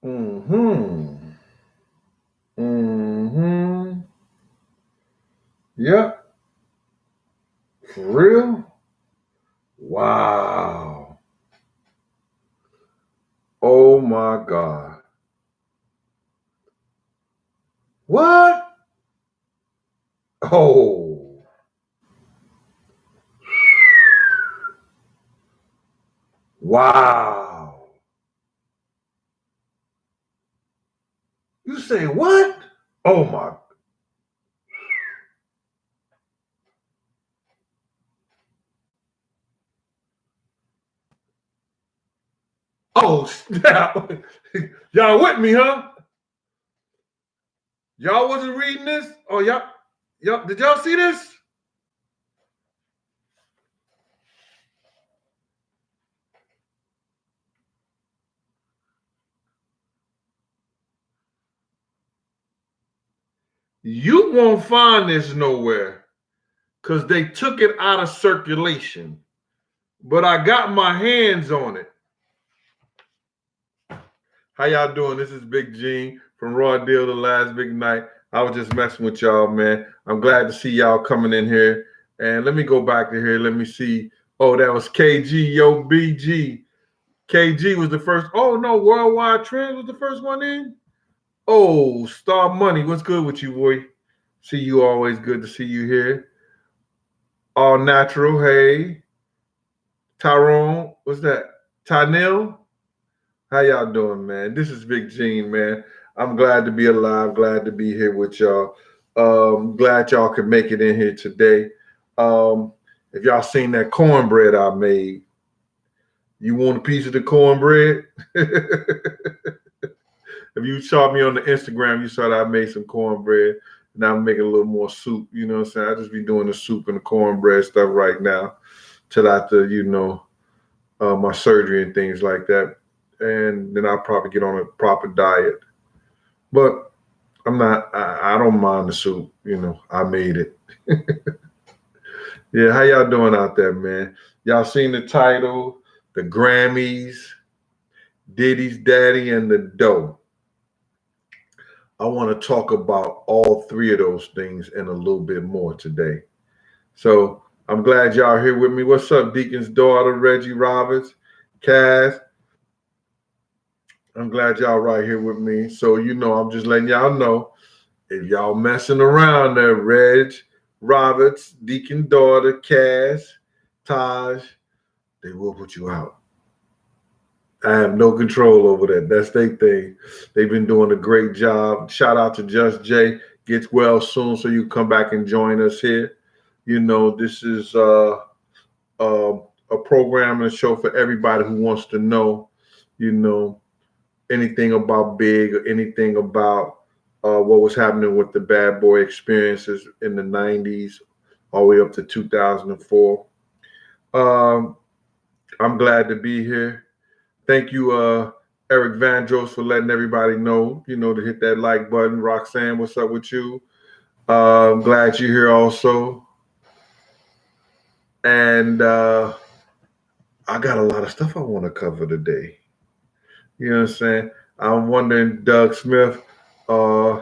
Mm-hmm. Mm-hmm. Yep. For real? Wow. Oh my God. What? Oh. Wow. You say what? Oh my. Oh snap. Y'all with me, huh? Y'all wasn't reading this? Oh, y'all, did y'all see this? You won't find this nowhere because they took it out of circulation. But I got my hands on it. How y'all doing? This is Big Gene from Raw Deal The Last Big Night. I was just messing with y'all, man. I'm glad to see y'all coming in here. And let me go back to here. Let me see. Oh, that was KG, yo, BG. KG was the first. Oh, no, Worldwide Trends was the first one in. Oh, Star Money. What's good with you, boy? See you always. Good to see you here. All Natural. Hey. Tyrone. What's that? Tynell. How y'all doing, man? This is Big Gene, man. I'm glad to be alive, glad to be here with y'all. Glad y'all could make it in here today. Um, if y'all seen that cornbread I made, you want a piece of the cornbread? If you saw me on the Instagram, you saw that I made some cornbread. Now I'm making a little more soup. You know what I'm saying? I just be doing the soup and the cornbread stuff right now till after, my surgery and things like that. And then I'll probably get on a proper diet. But I'm not. I don't mind the soup. I made it. Yeah, how y'all doing out there, man? Y'all seen the title, the Grammys, Diddy's Daddy, and the Dough. I want to talk about all three of those things and a little bit more today. So I'm glad y'all here with me. What's up, Deacon's daughter, Reggie Roberts, Cass? I'm glad y'all right here with me. So I'm just letting y'all know. If y'all messing around there, Reg, Roberts, Deacon Daughter, Cass, Taj, they will put you out. I have no control over that. That's their thing. They've been doing a great job. Shout out to Just Jay. Gets well soon, so you come back and join us here. This is a program and a show for everybody who wants to know, you know, anything about Big or anything about what was happening with the bad boy experiences in the 90s all the way up to 2004. Um, I'm glad to be here. Thank you, Eric Vandross, for letting everybody know, to hit that like button. Roxanne, what's up with you? I'm glad you're here also. And I got a lot of stuff I want to cover today. You know what I'm saying? I'm wondering, Doug Smith, uh,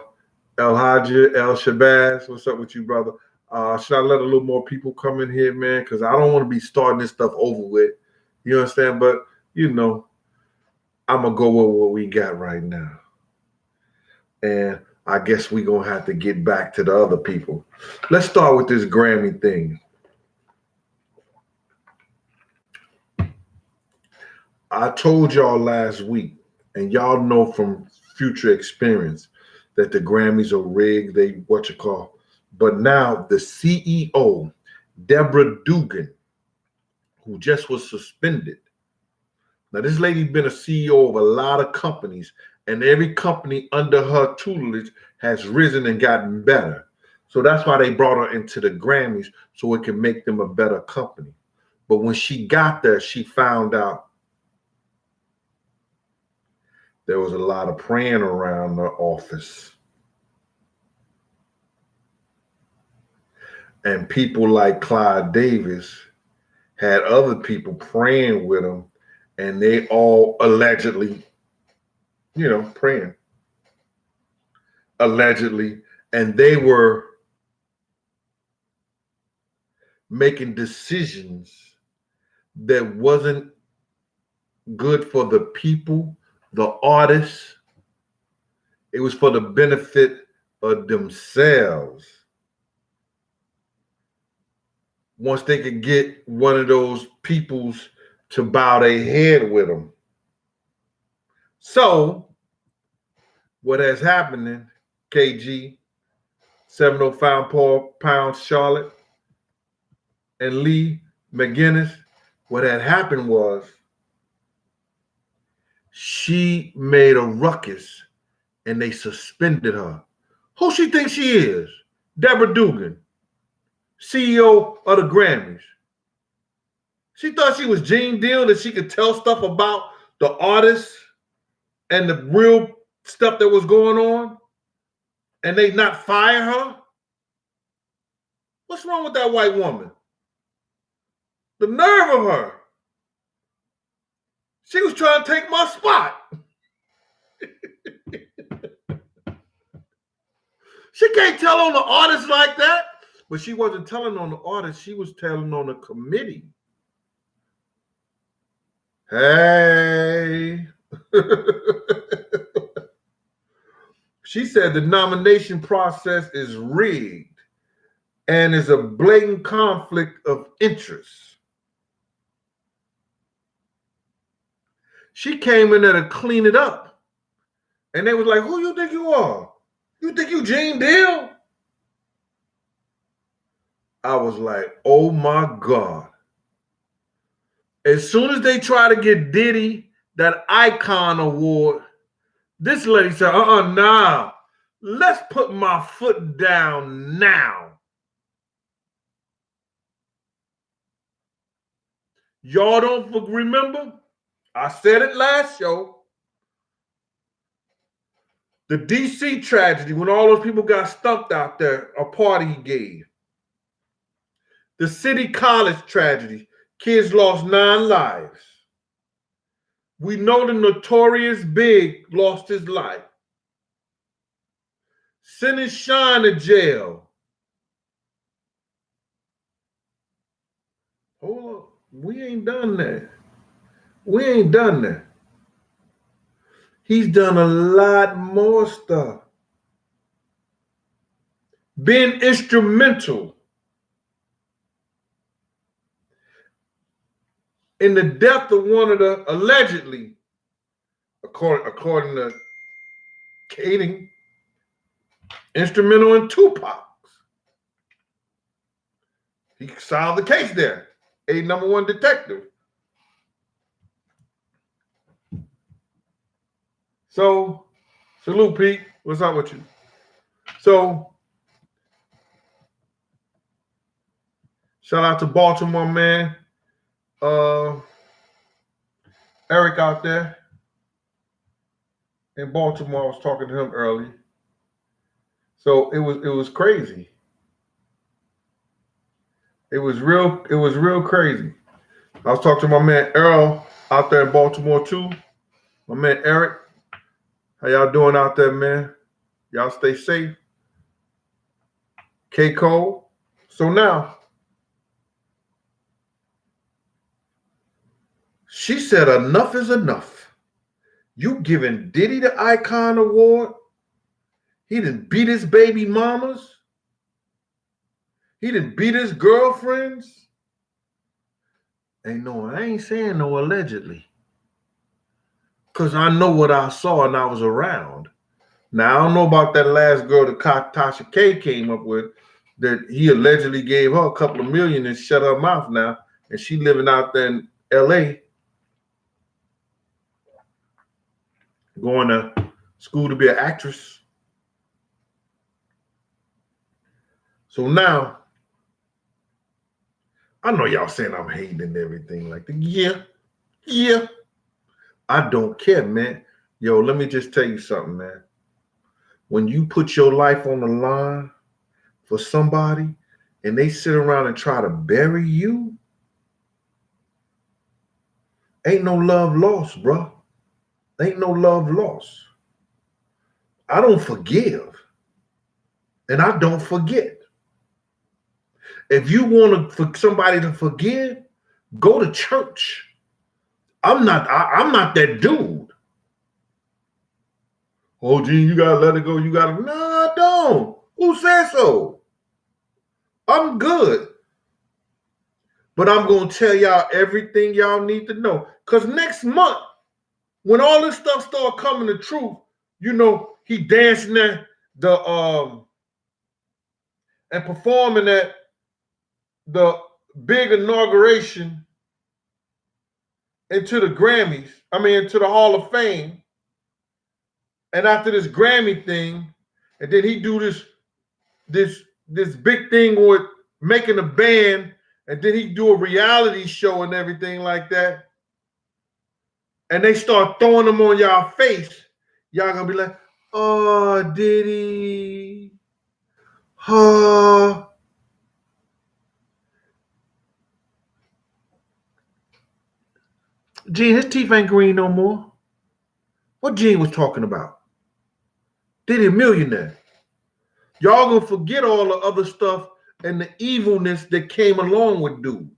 El Haji, El Shabazz, what's up with you, brother? Should I let a little more people come in here, man? Because I don't want to be starting this stuff over with. You understand? But, I'm going to go with what we got right now. And I guess we're going to have to get back to the other people. Let's start with this Grammy thing. I told y'all last week, and y'all know from future experience that the Grammys are rigged. They what you call. But now the CEO, Deborah Dugan, who just was suspended. Now this lady been a CEO of a lot of companies, and every company under her tutelage has risen and gotten better. So that's why they brought her into the Grammys so it can make them a better company. But when she got there, she found out there was a lot of praying around the office. And people like Clyde Davis had other people praying with him, and they all allegedly praying, allegedly, and they were making decisions that wasn't good for the people, the artists. It was for the benefit of themselves. Once they could get one of those peoples to bow their head with them. So, what has happened, KG, 705 pounds Charlotte, and Lee McGinnis, what had happened was she made a ruckus and they suspended her. Who she thinks she is? Deborah Dugan, CEO of the Grammys. She thought she was Gene Deal, that she could tell stuff about the artists and the real stuff that was going on, and they not fire her? What's wrong with that white woman? The nerve of her. She was trying to take my spot. She can't tell on the artist like that. But she wasn't telling on the artist. She was telling on the committee. Hey. She said the nomination process is rigged and is a blatant conflict of interest. She came in there to clean it up. And they was like, who you think you are? You think you Gene Deal? I was like, oh my God. As soon as they try to get Diddy that Icon Award, this lady said, nah. Let's put my foot down now. Y'all don't remember? I said it last show. The DC tragedy, when all those people got stumped out there, a party he gave. The City College tragedy, kids lost 9 lives. We know the Notorious Big lost his life. Sending Shine to jail. Hold on. We ain't done that. We ain't done that. He's done a lot more stuff. Been instrumental in the death of one of the, allegedly, according to Kading, instrumental in Tupac's. He solved the case there. A #1 detective. So, salute, Pete. What's up with you? So, shout out to Baltimore, man. Eric out there in Baltimore. I was talking to him early. So it was crazy. It was real crazy. I was talking to my man Earl out there in Baltimore too. My man Eric. How y'all doing out there, man? Y'all stay safe. K. Cole. So now, she said enough is enough. You giving Diddy the Icon Award? He done beat his baby mamas. He done beat his girlfriends. I ain't saying no allegedly. Because I know what I saw and I was around. Now, I don't know about that last girl that Tasha K came up with, that he allegedly gave her a couple of million and shut her mouth now. And she living out there in L.A. going to school to be an actress. So now, I know y'all saying I'm hating and everything like that. Yeah. I don't care, man. Yo, let me just tell you something, man. When you put your life on the line for somebody and they sit around and try to bury you, ain't no love lost, bro. Ain't no love lost. I don't forgive. And I don't forget. If you want for somebody to forgive, go to church. I'm not that dude. Oh, Gene, you gotta let it go. You gotta. No, I don't. Who said so? I'm good. But I'm gonna tell y'all everything y'all need to know. Because next month, when all this stuff start coming to truth, you know, he dancing at the and performing at the big inauguration into the Grammys. I mean, into the Hall of Fame. And after this Grammy thing, and then he do this big thing with making a band, and then he do a reality show and everything like that. And they start throwing them on y'all face. Y'all gonna be like, oh, Diddy. Oh. Gene, his teeth ain't green no more. What Gene was talking about? Diddy a millionaire. Y'all gonna forget all the other stuff and the evilness that came along with dude.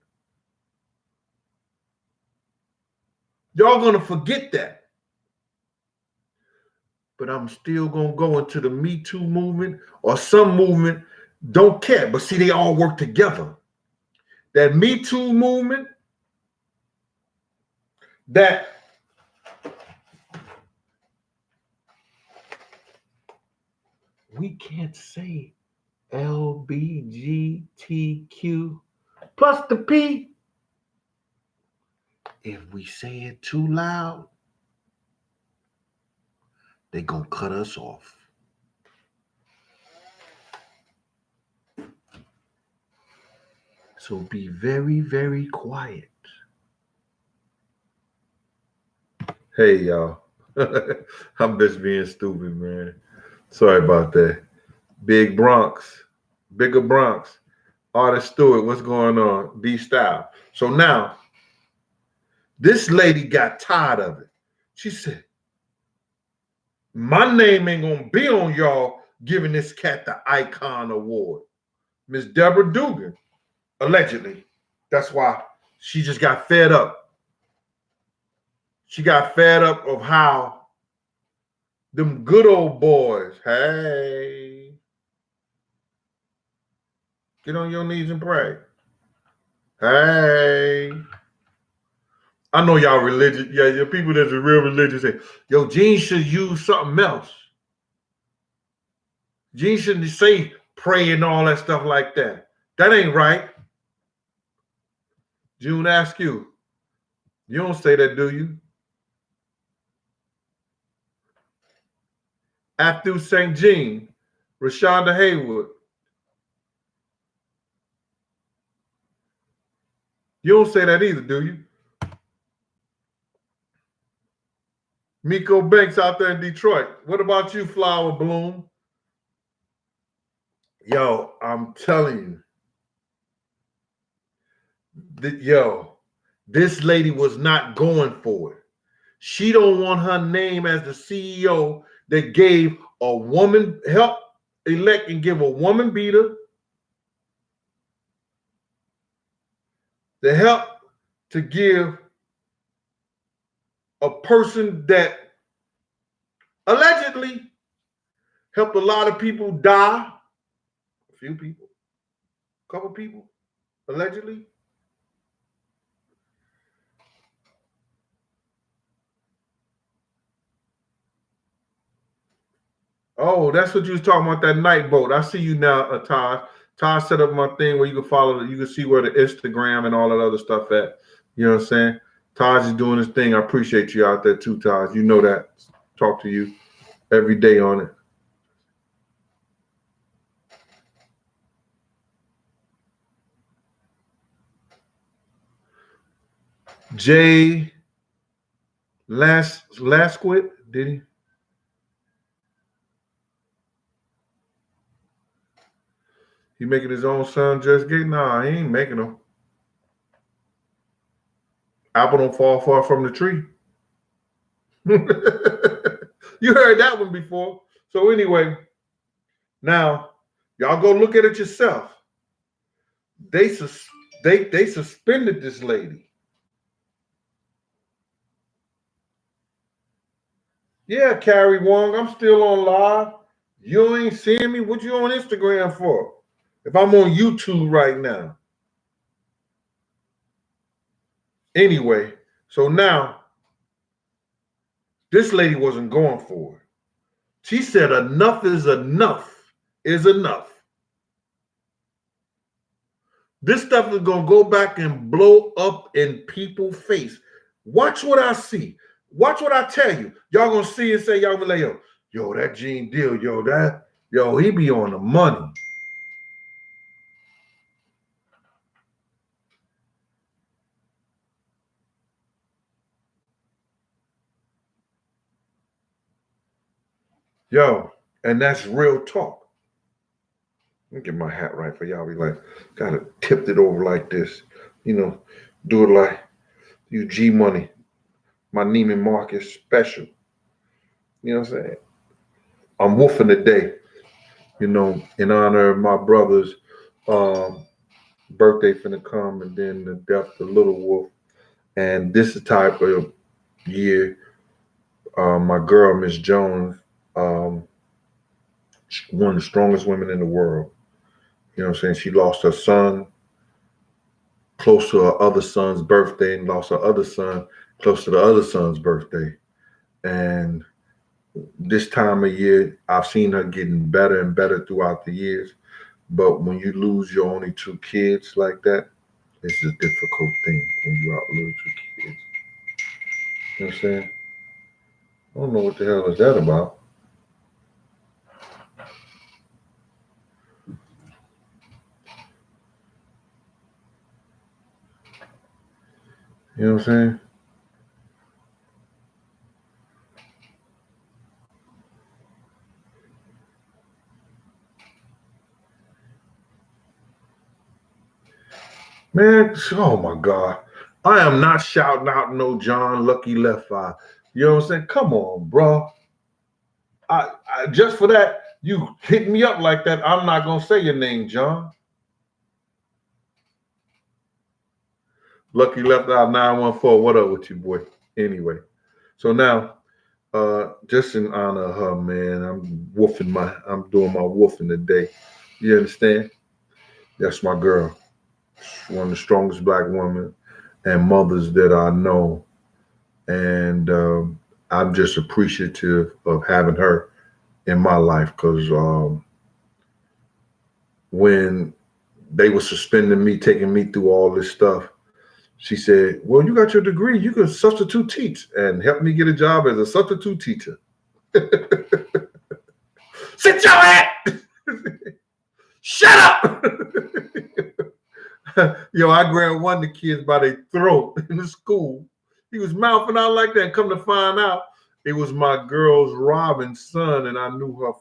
Y'all gonna forget that. But I'm still gonna go into the Me Too movement or some movement. Don't care. But see, they all work together. That Me Too movement, that we can't say LBGTQ plus the P. If we say it too loud, they gonna cut us off. So be very, very quiet. Hey, y'all. I'm just being stupid, man. Sorry about that. Big Bronx, Bigger Bronx. Artist Stewart, what's going on? D-Style. So now, this lady got tired of it. She said, my name ain't gonna be on y'all giving this cat the Icon Award. Miss Deborah Dugan, allegedly. That's why she just got fed up. She got fed up of how them good old boys, hey, get on your knees and pray. Hey. I know y'all religious. Yeah, your people that's real religious say, yo, Gene should use something else. Gene shouldn't say pray and all that stuff like that. That ain't right. June ask you. You don't say that, do you? After St. Jean, Rashonda Haywood. You don't say that either, do you? Miko Banks out there in Detroit. What about you, Flower Bloom? Yo, I'm telling you. This lady was not going for it. She don't want her name as the CEO that gave a woman, help elect and give a woman beater the help to give a person that allegedly helped a lot of people die. A few people, a couple people, allegedly. Oh, that's what you was talking about, that night boat. I see you now, Taj. Taj set up my thing where you can follow, you can see where the Instagram and all that other stuff at. You know what I'm saying? Taj is doing his thing. I appreciate you out there too, Taj. You know that. Talk to you every day on it. Jay Lasquith, did he? He making his own son just gay? Nah, he ain't making them. Apple don't fall far from the tree. You heard that one before. So anyway, now y'all go look at it yourself. They suspended this lady. Yeah, Carrie Wong, I'm still on live. You ain't seeing me? What you on Instagram for? If I'm on YouTube right now. Anyway, so now this lady wasn't going for it. She said enough is enough is enough. This stuff is going to go back and blow up in people's face. Watch what I see. Watch what I tell you. Y'all going to see and say, y'all going to be like, yo, that Gene Deal, yo, he be on the money. Yo, and that's real talk. Let me get my hat right for y'all. Be like, gotta tip it over like this. You know, do it like you G Money, my Neiman Marcus special. You know what I'm saying? I'm woofing today, you know, in honor of my brother's birthday finna come, and then the death of Little Wolf. And this is the type of year my girl, Miss Jones, one of the strongest women in the world. You know what I'm saying? She lost her son close to her other son's birthday and lost her other son close to the other son's birthday. And this time of year, I've seen her getting better and better throughout the years. But when you lose your only two kids like that, it's a difficult thing when you outlive two kids. You know what I'm saying? I don't know what the hell is that about. You know what I'm saying? Man, oh my God. I am not shouting out no John Lucky Left Eye. You know what I'm saying? Come on, bro. I just for that, you hit me up like that, I'm not going to say your name, John. Lucky Left Eye 914. What up with you, boy? Anyway. So now, just in honor of her, man, I'm doing my woofing today. You understand? That's my girl. One of the strongest black women and mothers that I know. And I'm just appreciative of having her in my life, because when they were suspending me, taking me through all this stuff, she said, well, you got your degree, you can substitute teach, and help me get a job as a substitute teacher. Sit your ass! Shut up! Yo, I grabbed one of the kids by their throat in the school. He was mouthing out like that. Come to find out, it was my girl's Robin's son, and I knew her.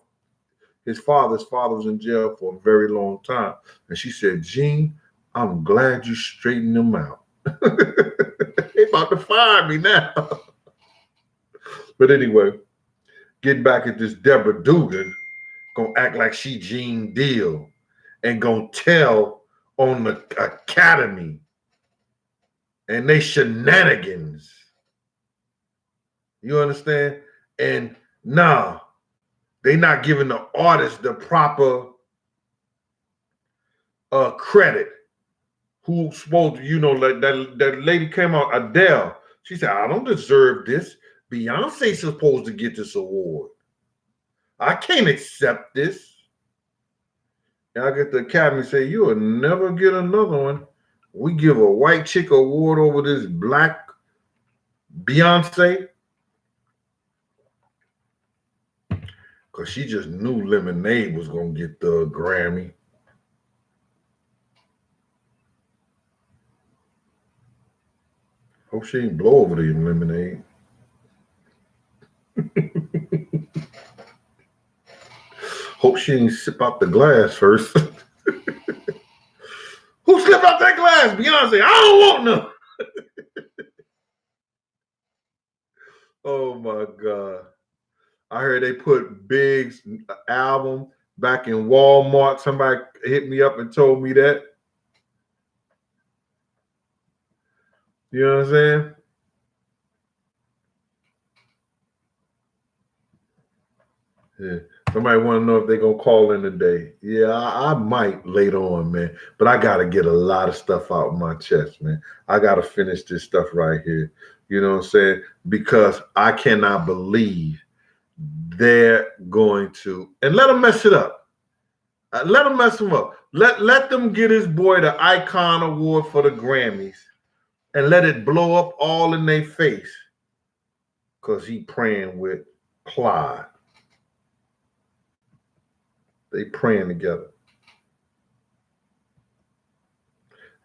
His father was in jail for a very long time. And she said, Gene, I'm glad you straightened them out. They about to fire me now. But anyway, getting back at this Deborah Dugan, gonna act like she Gene Deal and gonna tell on the Academy and they shenanigans. You understand? And nah, they not giving the artist the proper credit. Who's supposed to, you know, like that lady came out, Adele. She said, I don't deserve this. Beyonce's supposed to get this award. I can't accept this. And I get the Academy say, you will never get another one. We give a white chick award over this black Beyonce. Because she just knew Lemonade was going to get the Grammy. Hope she ain't blow over the Lemonade. Hope she ain't sip out the glass first. Who slipped out that glass? Beyonce. I don't want none. Oh my God. I heard they put Big's album back in Walmart. Somebody hit me up and told me that. You know what I'm saying? Yeah. Somebody want to know if they're going to call in today. Yeah, I might later on, man. But I got to get a lot of stuff out of my chest, man. I got to finish this stuff right here. You know what I'm saying? Because I cannot believe they're going to, and let them mess it up. Let them mess him up. Let them get his boy the Icon Award for the Grammys and let it blow up all in their face because he praying with Clyde. They praying together.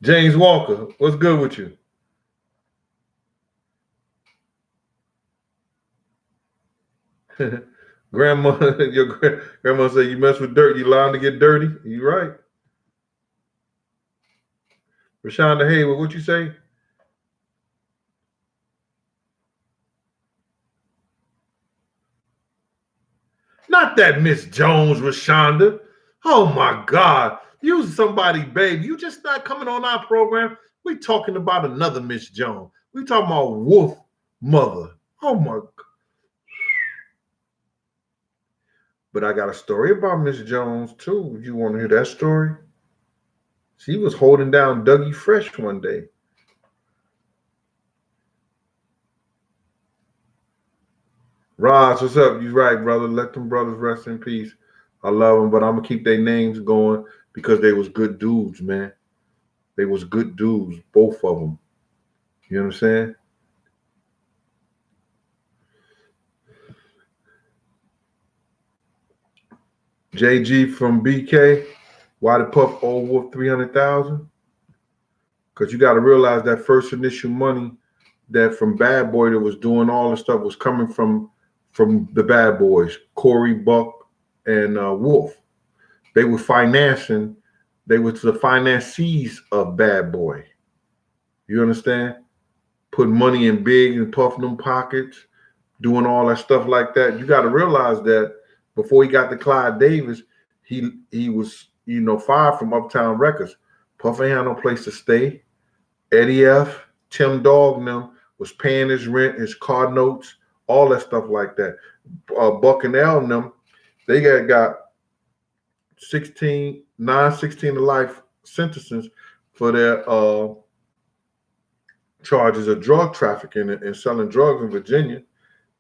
James Walker, what's good with you? Grandma, your grandma said you mess with dirt, you lying to get dirty. You right. Rashonda Hayward, what you say? Not that Miss Jones, Rashonda. Oh my God. You somebody, babe. You just not coming on our program. We talking about another Miss Jones. We talking about Wolf Mother. Oh my God. But I got a story about Miss Jones too. You want to hear that story? She was holding down Dougie Fresh one day. Roz, what's up? You right, brother. Let them brothers rest in peace. I love them, but I'm gonna keep their names going because they was good dudes, man. They was good dudes, both of them. You know what I'm saying? JG from BK, why the Puff owe Wolf 300,000? Because you got to realize that first initial money that from Bad Boy that was doing all the stuff was coming from the Bad Boys, Corey, Buck, and Wolf. They were financing. They were the financiers of Bad Boy. You understand? Put money in Big and Puff them pockets, doing all that stuff like that. You got to realize that before he got to Clyde Davis, he was fired from Uptown Records. Puff ain't had no place to stay. Eddie F, Tim Dog and them was paying his rent, his car notes, all that stuff like that. Buck and L and them, they got 16 to life sentences for their charges of drug trafficking and selling drugs in Virginia.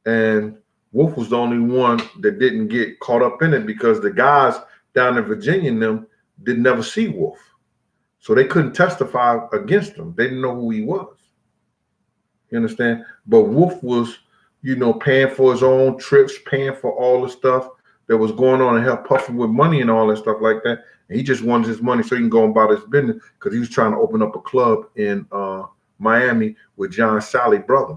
And Wolf was the only one that didn't get caught up in it because the guys down in Virginia and them did never see Wolf. So they couldn't testify against him. They didn't know who he was. You understand? But Wolf was, paying for his own trips, paying for all the stuff that was going on and help Puffing with money and all that stuff like that. And he just wanted his money so he can go about his business because he was trying to open up a club in Miami with John Sally brother.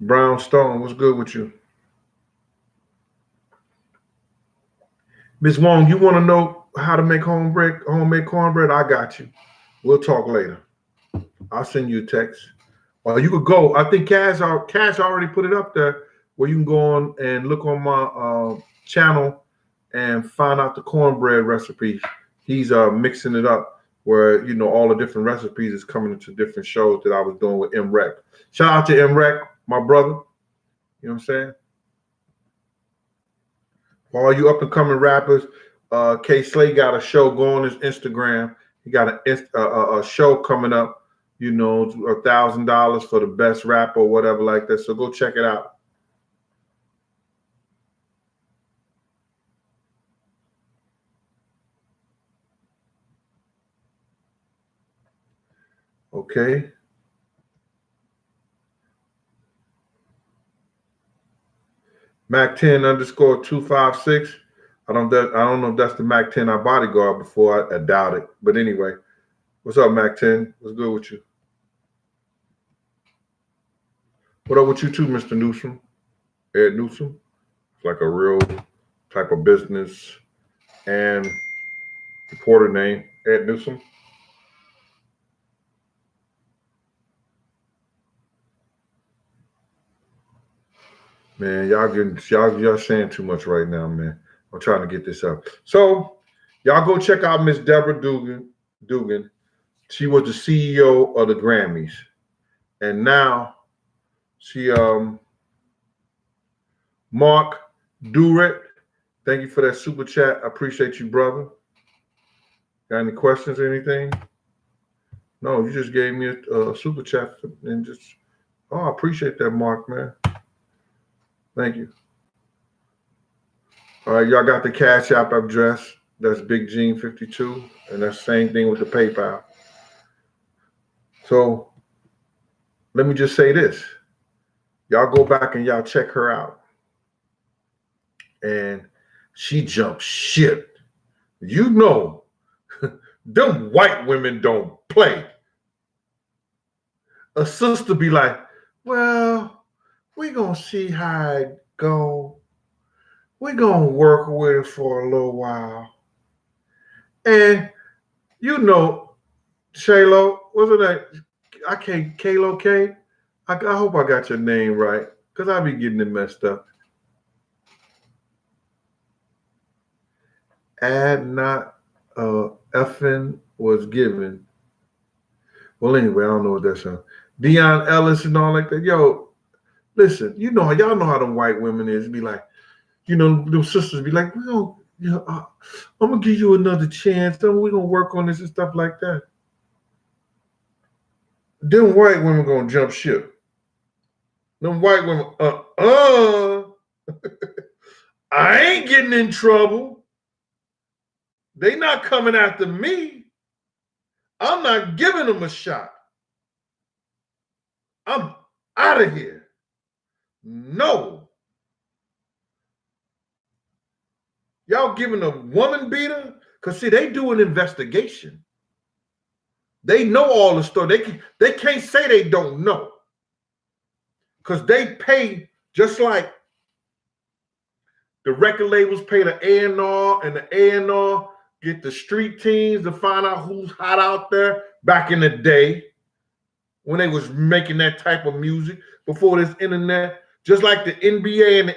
Brown Stone, what's good with you? Ms. Wong, you want to know how to make homemade cornbread? I got you. We'll talk later. I'll send you a text. Or you could go. I think Cash already put it up there where you can go on and look on my channel and find out the cornbread recipe. He's mixing it up where, all the different recipes is coming into different shows that I was doing with M-Rec. Shout out to M-Rec, my brother. You know what I'm saying? For all you up and coming rappers, K Slay got a show going on his Instagram. He got a show coming up, $1,000 for the best rapper or whatever like that. So go check it out. Okay. Mac 10 _ 256. I don't know if that's the Mac 10 I bodyguard before. I doubt it. But anyway, what's up, Mac 10? What's good with you? What up with you too, Mr. Newsom? Ed Newsom? It's like a real type of business and reporter name, Ed Newsom. Man, y'all saying too much right now, man. I'm trying to get this up. So y'all go check out Miss Deborah Dugan. She was the CEO of the Grammys. And now she Mark Duret, thank you for that super chat. I appreciate you, brother. Got any questions or anything? No, you just gave me a super chat and just I appreciate that, Mark, man. Thank you. All right, y'all got the Cash App address. That's Big Gene 52, and that's the same thing with the PayPal. So let me just say this. Y'all go back and y'all check her out. And she jumped ship. You know, them white women don't play. A sister be like, well, we gonna see how it go. We gonna work with it for a little while. And you know, Shaylo, what's her name? I can't, Kalo K? I hope I got your name right, because I be getting it messed up. Ad not effing was given. Well, anyway, I don't know what that's on. Dion Ellis and all like that. Yo, listen, y'all know how them white women is. Be like, them sisters be like, I'm gonna give you another chance. We're gonna work on this and stuff like that. Them white women gonna jump ship. Them white women, I ain't getting in trouble. They not coming after me. I'm not giving them a shot. I'm out of here. No. Y'all giving a woman beater? Because, see, they do an investigation. They know all the story. They can't say they don't know. Because they pay just like the record labels pay the A&R, and the A&R get the street teams to find out who's hot out there back in the day when they was making that type of music before this internet. Just like the NBA and the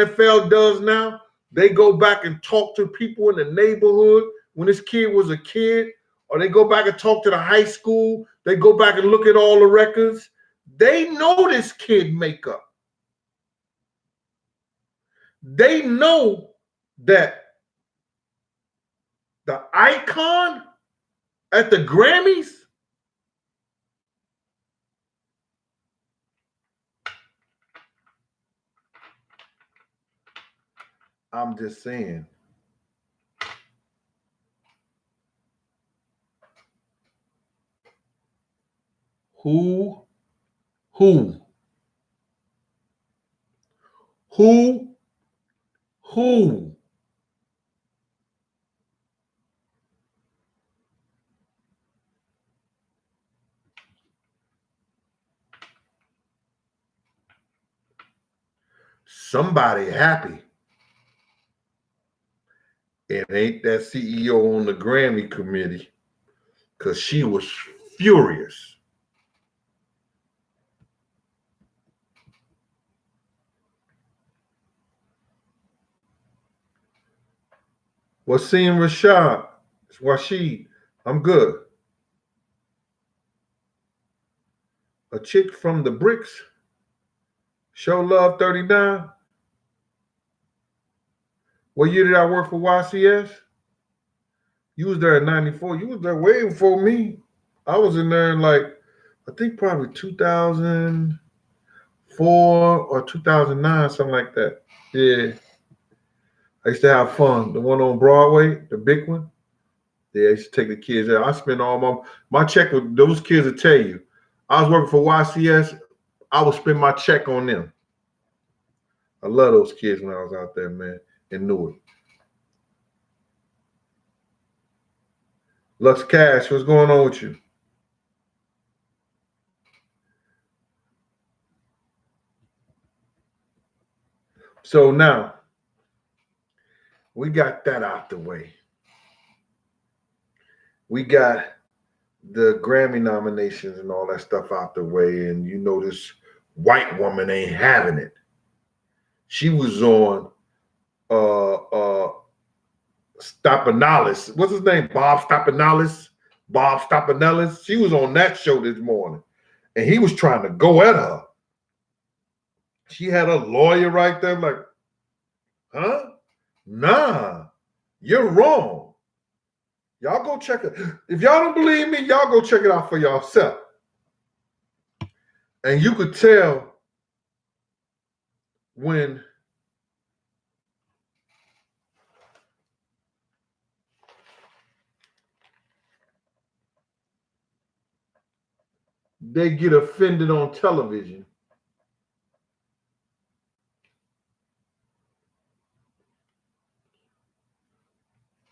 NFL does now. They go back and talk to people in the neighborhood when this kid was a kid, or they go back and talk to the high school. They go back and look at all the records. They know this kid makeup. They know that the icon at the Grammys, I'm just saying, who somebody happy. It ain't that CEO on the Grammy committee, because she was furious. Wasim Rashid, I'm good. A chick from the Bricks, Show Love 39. What year did I work for YCS? You was there in 94. You was there way before me. I was in there in I think probably 2004 or 2009, something like that. Yeah. I used to have fun. The one on Broadway, the big one. Yeah, I used to take the kids there. I spent all my check with those kids will tell you. I was working for YCS. I would spend my check on them. I love those kids when I was out there, man, in Newark. Lux Cash, what's going on with you? So now, we got that out the way. We got the Grammy nominations and all that stuff out the way, and this white woman ain't having it. She was on Stopanalis. What's his name? Bob Stopanalis. Bob Stopanalis. She was on that show this morning, and he was trying to go at her. She had a lawyer right there, like, huh? Nah, you're wrong. Y'all go check it. If y'all don't believe me, y'all go check it out for yourself. And you could tell when they get offended on television.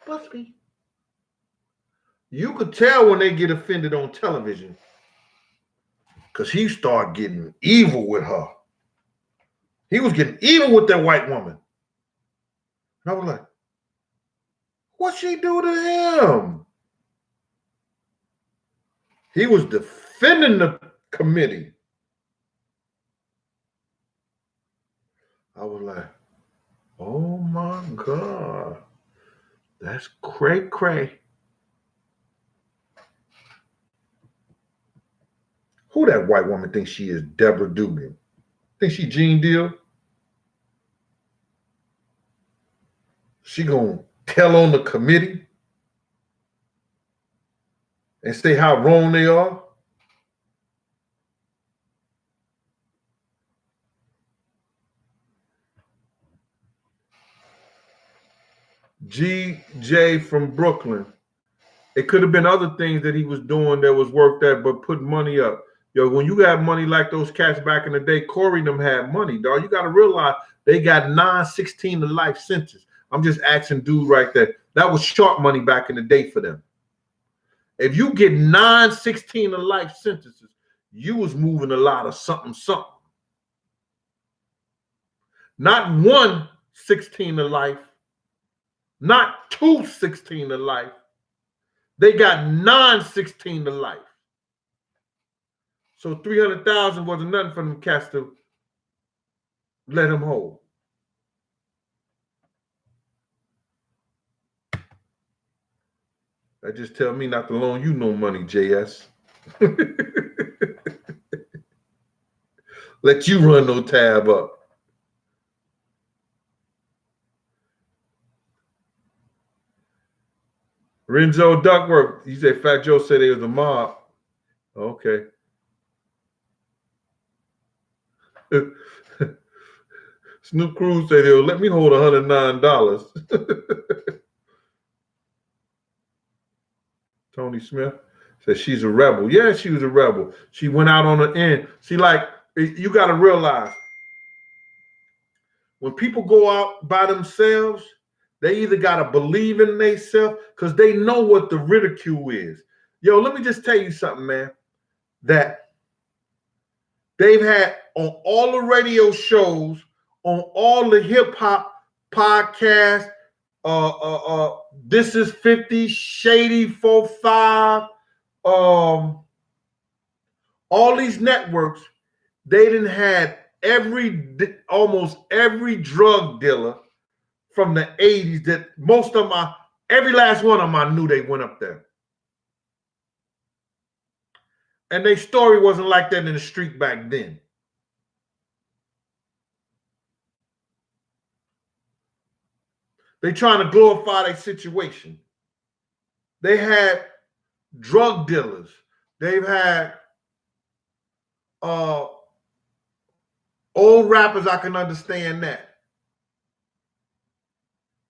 Must be. You could tell when they get offended on television because he started getting evil with her. He was getting evil with that white woman. And I was like, what'd she do to him? He was defending the committee. I was like, oh my God. That's cray-cray. Who that white woman thinks she is? Deborah Dugan. Think she Gene Deal? She gonna tell on the committee and say how wrong they are? GJ from Brooklyn. It could have been other things that he was doing that was worth that, but put money up. Yo, when you got money like those cats back in the day, Corey and them had money, dog. You got to realize they got 9-16 to life sentence. I'm just asking dude right there. That was sharp money back in the day for them. If you get 9-16 to life sentences, you was moving a lot of something. Not 1 16 to life, not 2 16 to life. They got 9-16 to life. So 300,000 wasn't nothing for them cats to let him hold. That just tell me not to loan you no money, JS. Let you run no tab up. Renzo Duckworth, he said Fat Joe said it was a mob. Okay. Snoop Cruz said, let me hold $109. Tony Smith said she's a rebel. Yeah, she was a rebel. She went out on the end. See, like, you got to realize, when people go out by themselves, they either got to believe in themselves because they know what the ridicule is. Yo, let me just tell you something, man, that they've had on all the radio shows, on all the hip-hop podcasts, This Is 50, Shady 45, all these networks, they didn't have almost every drug dealer from the 80s that most of them, every last one of them, I knew they went up there. And their story wasn't like that in the street back then. They trying to glorify their situation. They had drug dealers. They've had old rappers, I can understand that.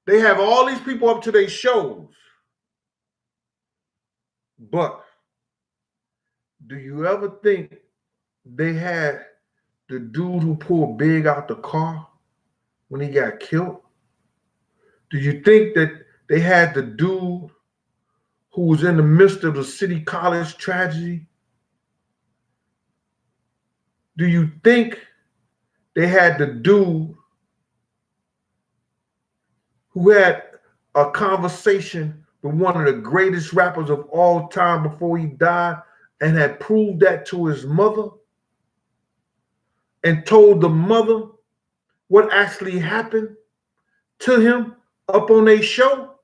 They have all these people up to their shows. But do you ever think they had the dude who pulled Big out the car when he got killed? Do you think that they had the dude who was in the midst of the City College tragedy? Do you think they had the dude who had a conversation with one of the greatest rappers of all time before he died and had proved that to his mother and told the mother what actually happened to him up on a show,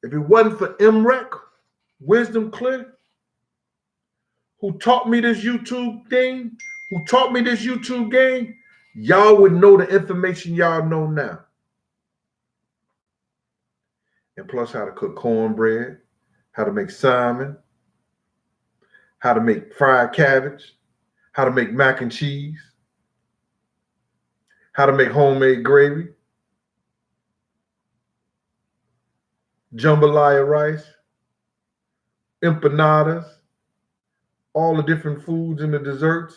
if it wasn't for MREC, Wisdom Clear, who taught me this YouTube game, y'all would know the information y'all know now. And plus how to cook cornbread, how to make salmon, how to make fried cabbage, how to make mac and cheese, how to make homemade gravy, jambalaya rice, empanadas, all the different foods and the desserts,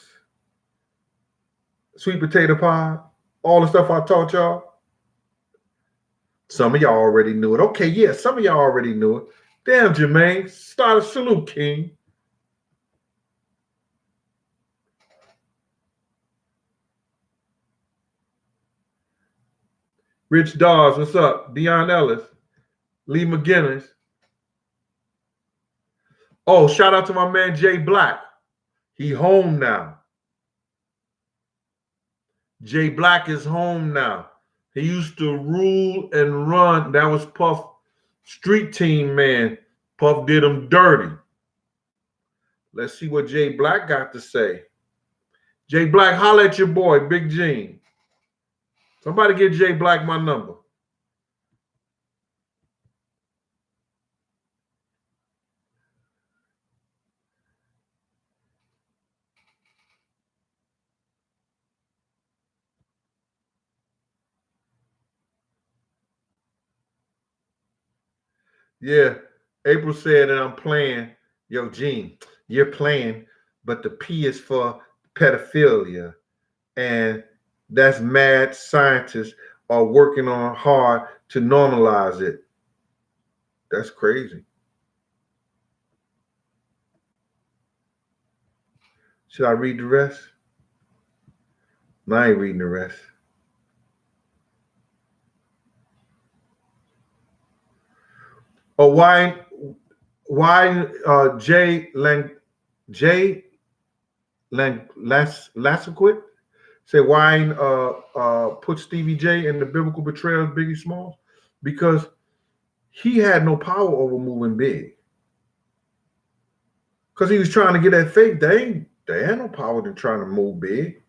sweet potato pie, all the stuff I taught y'all. Some of y'all already knew it. Okay, yeah, some of y'all already knew it. Damn, Jermaine, start a salute, King. Rich Dawes, what's up? Dion Ellis, Lee McGinnis. Oh, shout out to my man Jay Black. He home now. Jay Black is home now. He used to rule and run. That was Puff street team, man. Puff did him dirty. Let's see what Jay Black got to say. Jay Black, holla at your boy, Big Gene. Somebody get Jay Black my number. Yeah, April said that I'm playing. Yo, Gene, you're playing, but the P is for pedophilia. And that's mad scientists are working on hard to normalize it. That's crazy. Should I read the rest? No, I ain't reading the rest. Oh, why Jay Lassequit say why put Stevie J in the biblical betrayal of Biggie Smalls? Because he had no power over moving big. Because he was trying to get that faith. They had no power in trying to move big.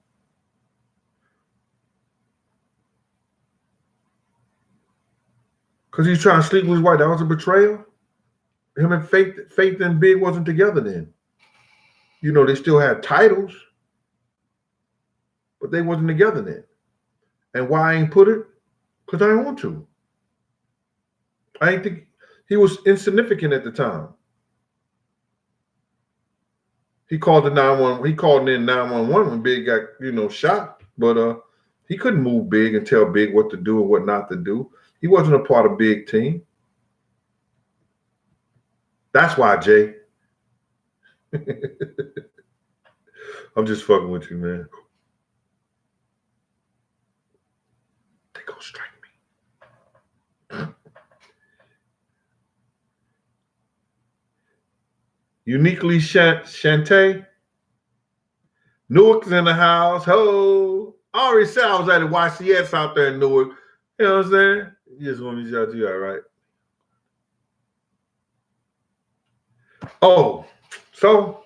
Because he was trying to sleep with his wife. That was a betrayal. Him and Faith and Big wasn't together then. You know, they still had titles, but they wasn't together then. And why I ain't put it? Because I didn't want to. I ain't think he was insignificant at the time. He called the 911. He called in 911 when Big got, shot. But he couldn't move Big and tell Big what to do and what not to do. He wasn't a part of Big team. That's why, Jay. I'm just fucking with you, man. They gonna strike me. Uniquely Shantae. Newark's in the house. Ho! I already said I was at the YCS out there in Newark. You know what I'm saying? You just want me to shout you out, right? Oh, so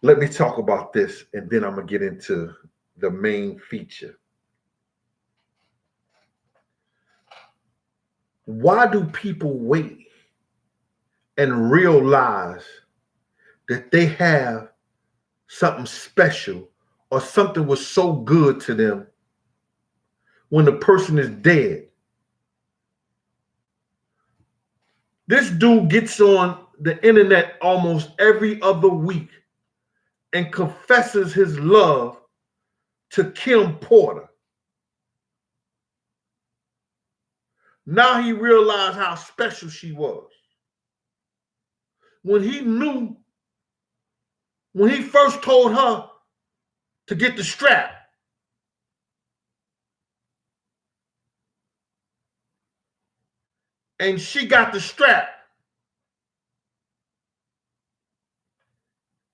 let me talk about this, and then I'm going to get into the main feature. Why do people wait and realize that they have something special or something was so good to them when the person is dead? This dude gets on the internet almost every other week and confesses his love to Kim Porter. Now he realized how special she was. When he first told her to get the strap, and she got the strap,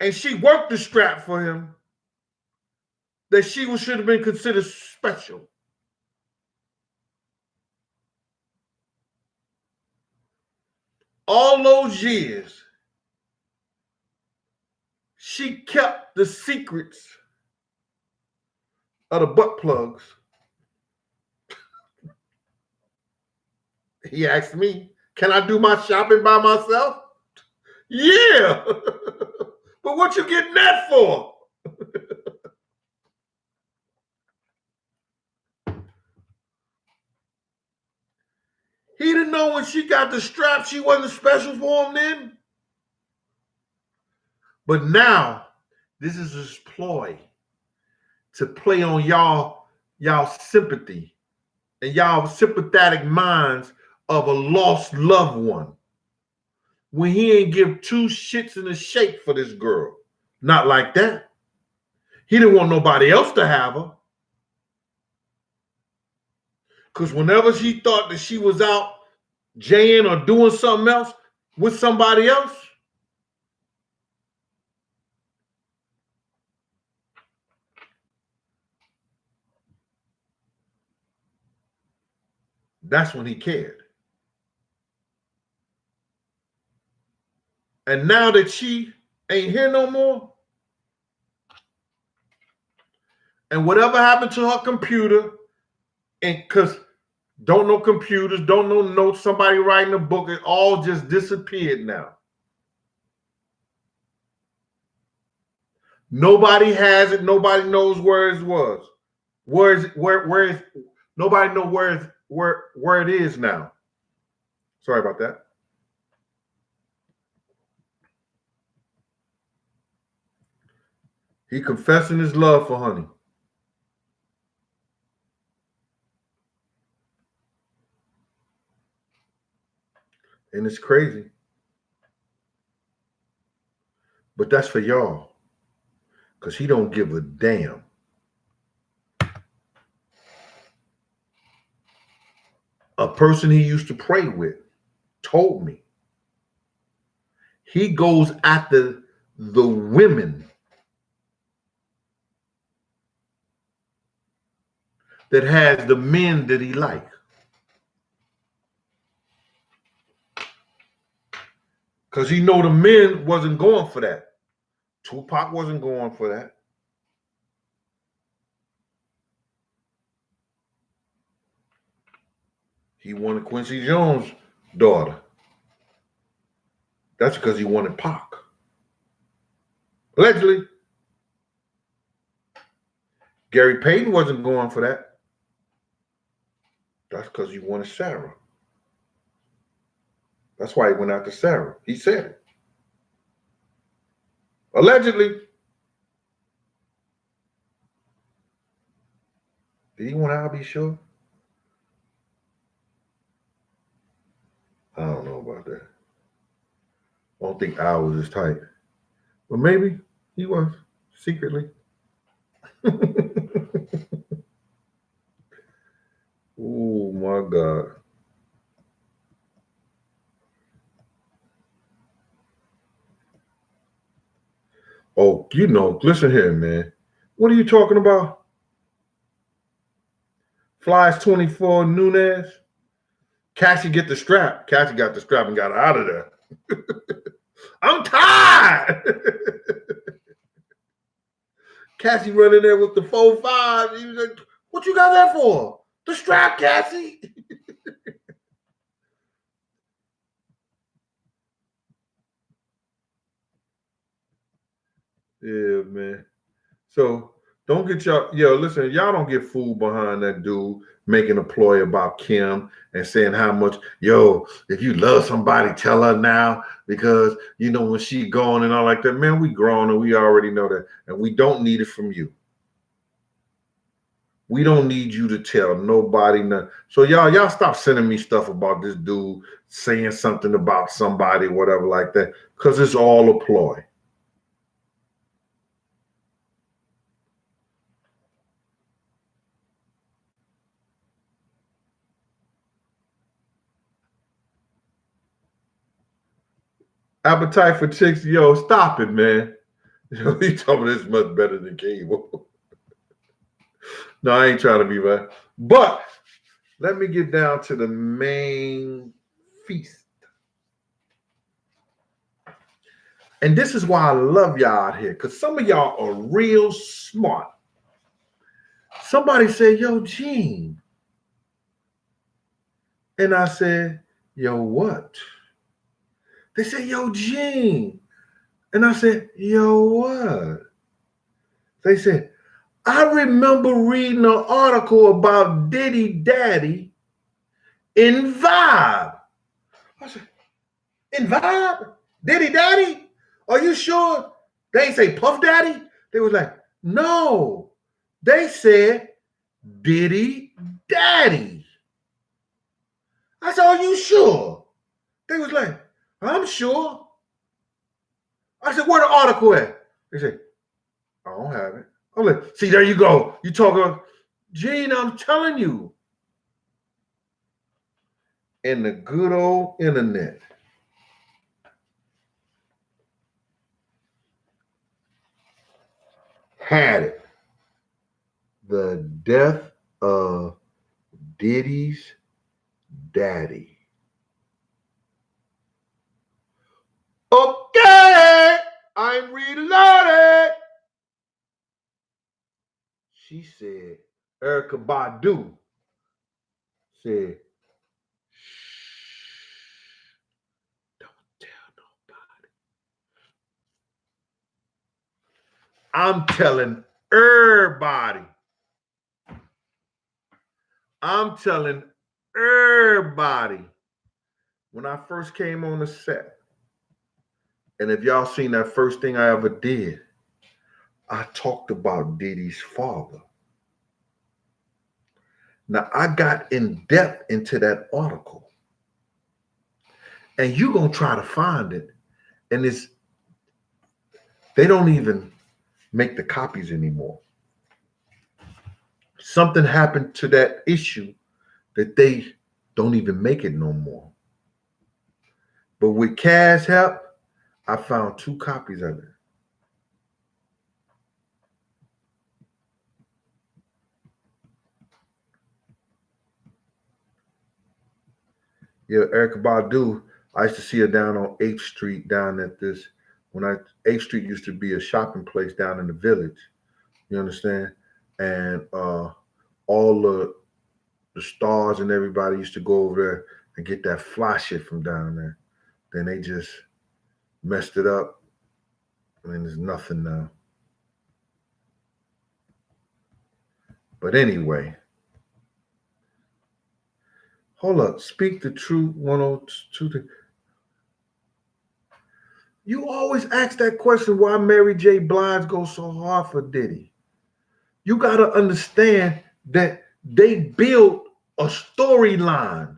and she worked the strap for him, that she should have been considered special. All those years, she kept the secrets of the butt plugs. He asked me, can I do my shopping by myself? Yeah. But what you getting that for? He didn't know when she got the strap she wasn't special for him then. But now, this is his ploy to play on y'all sympathy and y'all sympathetic minds of a lost loved one. When he ain't give two shits in a shake for this girl. Not like that. He didn't want nobody else to have her. Because whenever she thought that she was out jaying or doing something else with somebody else, that's when he cared. And now that she ain't here no more, and whatever happened to her computer, and because don't know computers, don't know notes, somebody writing a book, it all just disappeared now. Nobody has it. Nobody knows where it was. Nobody knows where it is now. Sorry about that. He confessing his love for Honey. And it's crazy. But that's for y'all. Because he don't give a damn. A person he used to pray with told me he goes after the women that has the men that he like. Because he know the men wasn't going for that. Tupac wasn't going for that. He wanted Quincy Jones' daughter. That's because he wanted Pac. Allegedly. Gary Payton wasn't going for that. That's because he wanted Sarah. That's why he went after Sarah. He said it. Allegedly. Did he want Al B. Sure? I don't know about that. I don't think Al was his type. But maybe he was, secretly. Oh, my God. Oh, listen here, man. What are you talking about? Flies 24 Nunez. Cassie get the strap. Cassie got the strap and got out of there. I'm tired. Cassie running there with the 4-5. He was like, what you got that for? The strap, Cassie. Yeah, man. So don't get listen, y'all don't get fooled behind that dude making a ploy about Kim and saying how much, if you love somebody, tell her now, because when she gone and all like that. Man, we grown and we already know that. And we don't need it from you. We don't need you to tell nobody nothing. So y'all stop sending me stuff about this dude saying something about somebody, whatever like that, because it's all a ploy. Appetite for chicks, stop it, man. He told me this is much better than cable. No, I ain't trying to be right. But let me get down to the main feast. And this is why I love y'all out here, because some of y'all are real smart. Somebody said, yo, Gene. And I said, yo, what? They said, yo, Gene. And I said, yo, what? They said, I remember reading an article about Diddy Daddy in Vibe. I said, in Vibe? Diddy Daddy? Are you sure? They ain't say Puff Daddy? They was like, no. They said Diddy Daddy. I said, are you sure? They was like, I'm sure. I said, where the article at? They said, I don't have it. I'm like, see, there you go. You talking, Gene, I'm telling you. In the good old internet. Had it. The death of Diddy's daddy. Okay, I'm reloaded. She said, Erykah Badu said, shh, don't tell nobody. I'm telling everybody. I'm telling everybody. When I first came on the set, and if y'all seen that first thing I ever did, I talked about Diddy's father. Now, I got in depth into that article. And you're going to try to find it. And they don't even make the copies anymore. Something happened to that issue that they don't even make it no more. But with Cass' help, I found 2 copies of it. Yeah, Erykah Badu, I used to see her down on 8th Street down at this, 8th Street used to be a shopping place down in the village. You understand? And all the stars and everybody used to go over there and get that fly shit from down there. Then they just messed it up. I mean, there's nothing now. But anyway, hold up. Speak the truth 102. You always ask that question, why Mary J. Blige goes so hard for Diddy. You got to understand that they built a storyline.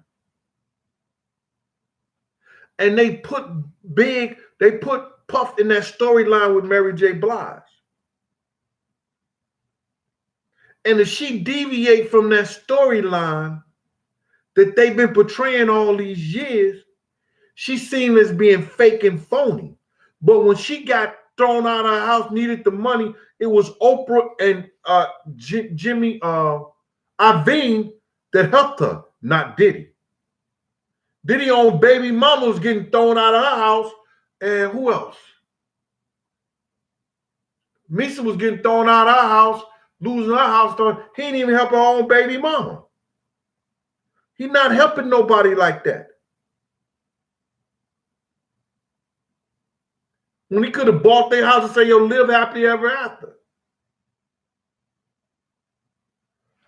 And they put Puff in that storyline with Mary J. Blige. And if she deviate from that storyline that they've been portraying all these years, she's seen as being fake and phony. But when she got thrown out of her house, needed the money, it was Oprah and Jimmy Iovine that helped her, not Diddy. Diddy own baby mama was getting thrown out of her house, and who else? Misa was getting thrown out of her house, losing her house. He didn't even help her own baby mama. He's not helping nobody like that. When he could have bought their house and say, yo, live happily ever after.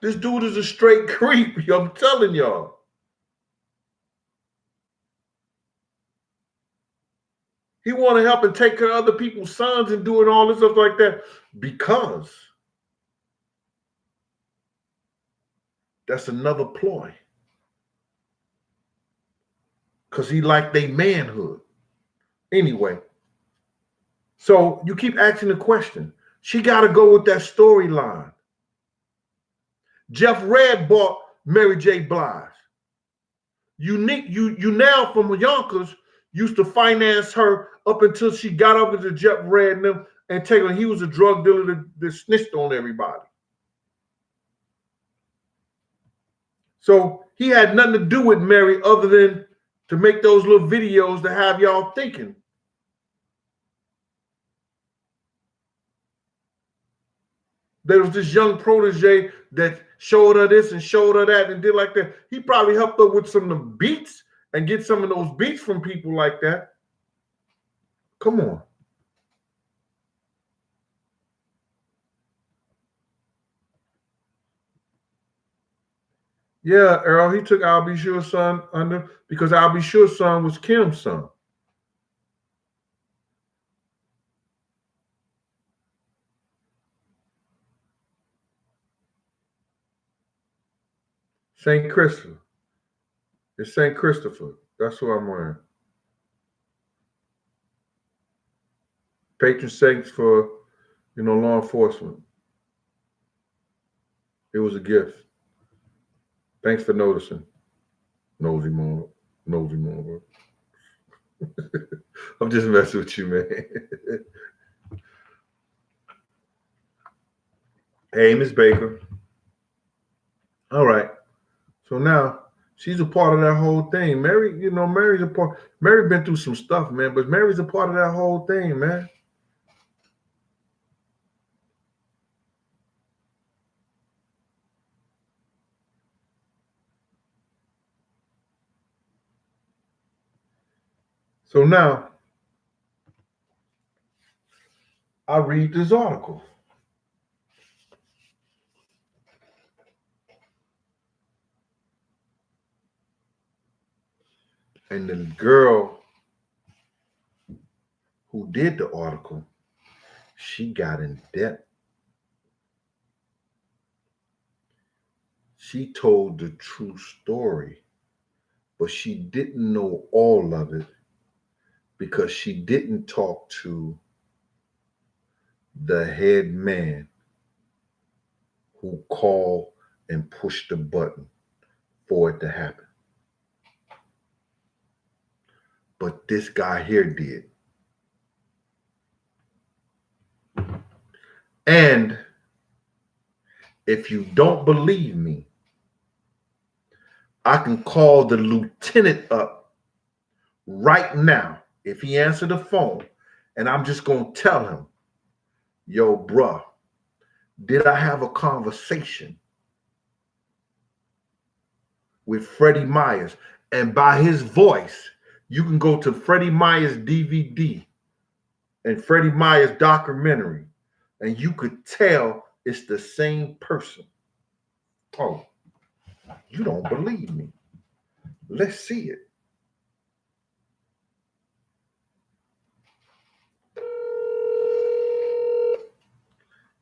This dude is a straight creep, I'm telling y'all. He want to help and take care of other people's sons and doing all this stuff like that because that's another ploy. Because he liked their manhood. Anyway, so you keep asking the question. She got to go with that storyline. Jeff Redd bought Mary J. Blige. You now from Yonkers used to finance her up until she got over to Jeff Redd and them and take on. He was a drug dealer that snitched on everybody. So he had nothing to do with Mary other than to make those little videos to have y'all thinking. There was this young protege that showed her this and showed her that and did like that. He probably helped her with some of the beats and get some of those beats from people like that. Come on. Yeah, Earl, he took I'll Be Sure's son under because I'll Be Sure's son was Kim's son. St. Christopher. It's St. Christopher. That's what I'm wearing. Patron saints for, law enforcement. It was a gift. Thanks for noticing. Nosy mom. I'm just messing with you, man. Hey, Miss Baker. All right. So now she's a part of that whole thing. Mary, Mary's a part. Mary been through some stuff, man, but Mary's a part of that whole thing, man. So now I read this article. And the girl who did the article, she got in debt. She told the true story, but she didn't know all of it because she didn't talk to the head man who called and pushed the button for it to happen. But this guy here did. And if you don't believe me, I can call the lieutenant up right now if he answered the phone, and I'm just going to tell him, yo, bruh, did I have a conversation with Freddie Myers? And by his voice, you can go to Freddie Myers DVD and Freddie Myers documentary, and you could tell it's the same person. Oh, you don't believe me. Let's see it.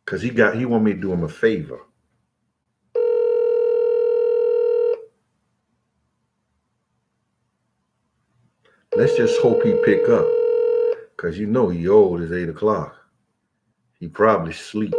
Because he want me to do him a favor. Let's just hope he pick up. Because he old, it's 8 o'clock. He probably sleep.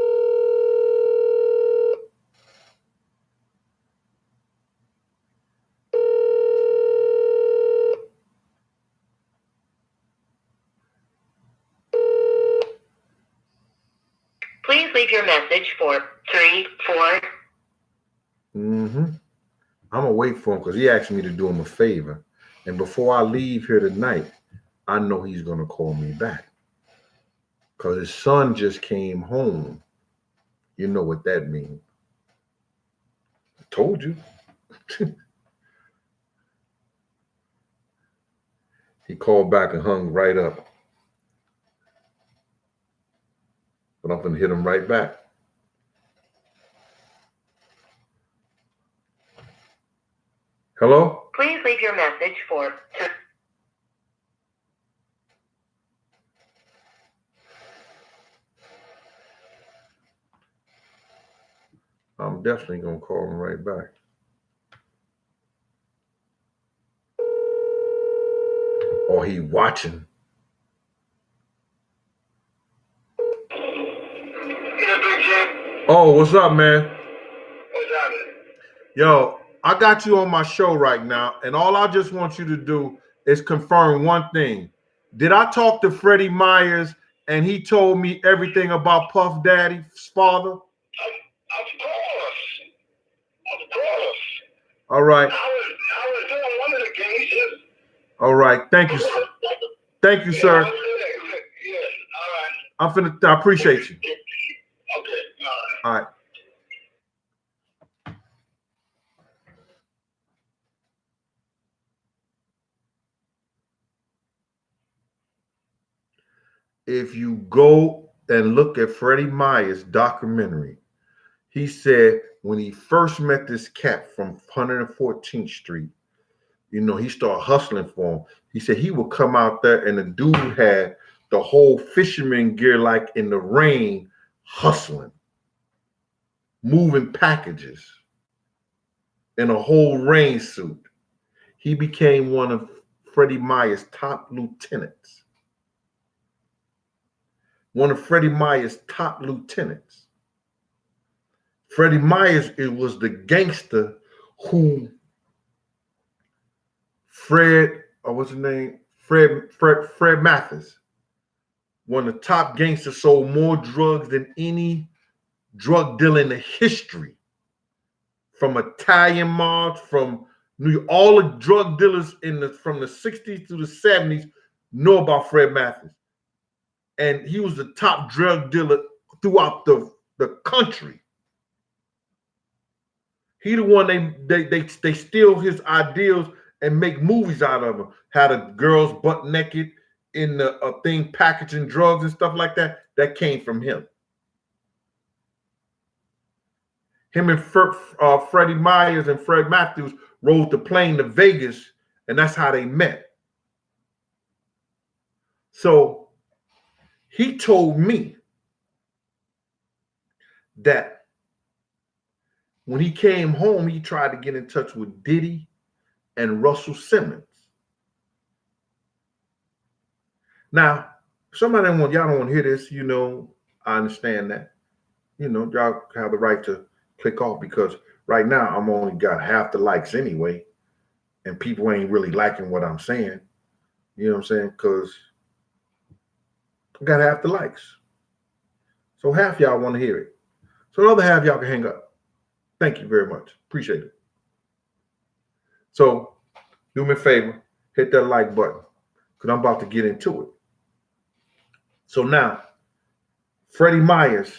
Please leave your message for 3-4. I'm going to wait for him because he asked me to do him a favor. And before I leave here tonight, I know he's going to call me back. Because his son just came home. You know what that means. I told you. He called back and hung right up. But I'm going to hit him right back. Hello? Please leave your message for... I'm definitely going to call him right back. Or he watching. Oh, what's up, man? What's happening? Yo, I got you on my show right now, and all I just want you to do is confirm one thing. Did I talk to Freddie Myers and he told me everything about Puff Daddy's father? Of course. Of course. All right. I was doing one of the cases. All right. Thank you. Thank you, sir. Yes, all right. I appreciate you. Okay, all right. All right. If you go and look at Freddie Myers' documentary, he said when he first met this cat from 114th Street, you know, he started hustling for him. He said he would come out there and the dude had the whole fisherman gear like in the rain, hustling, moving packages in a whole rain suit. He became one of Freddie Myers' top lieutenants. One of Freddie Myers' top lieutenants. Freddie Myers, it was the gangster who what's his name? Fred Mathis, one of the top gangsters, sold more drugs than any drug dealer in the history. From Italian mobs, from New York, all the drug dealers from the 60s to the 70s know about Fred Mathis. And he was the top drug dealer throughout the country. He the one they steal his ideals and make movies out of him. Had a girls butt naked in a thing packaging drugs and stuff like that. That came from him. Him and Freddie Myers and Fred Matthews rode the plane to Vegas, and that's how they met. So he told me that when he came home, he tried to get in touch with Diddy and Russell Simmons. Now, y'all don't want to hear this, you know, I understand that. You know, y'all have the right to click off because right now I'm only got half the likes anyway, and people ain't really liking what I'm saying. You know what I'm saying? Because I got half the likes. So half y'all want to hear it. So the other half y'all can hang up. Thank you very much. Appreciate it. So do me a favor, hit that like button because I'm about to get into it. So now, Freddie Myers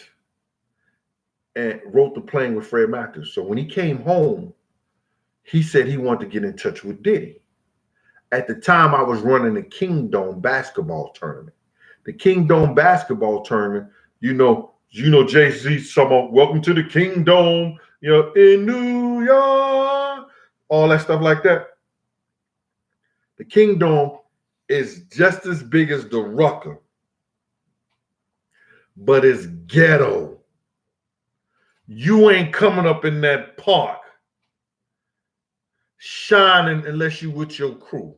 wrote the plane with Fred Matthews. So when he came home, he said he wanted to get in touch with Diddy. At the time, I was running the Kingdom basketball tournament. The Kingdom basketball tournament, you know, Jay-Z, welcome to the Kingdom, you know, in New York, all that stuff like that. The Kingdom is just as big as the Rucker, but it's ghetto. You ain't coming up in that park shining unless you with your crew.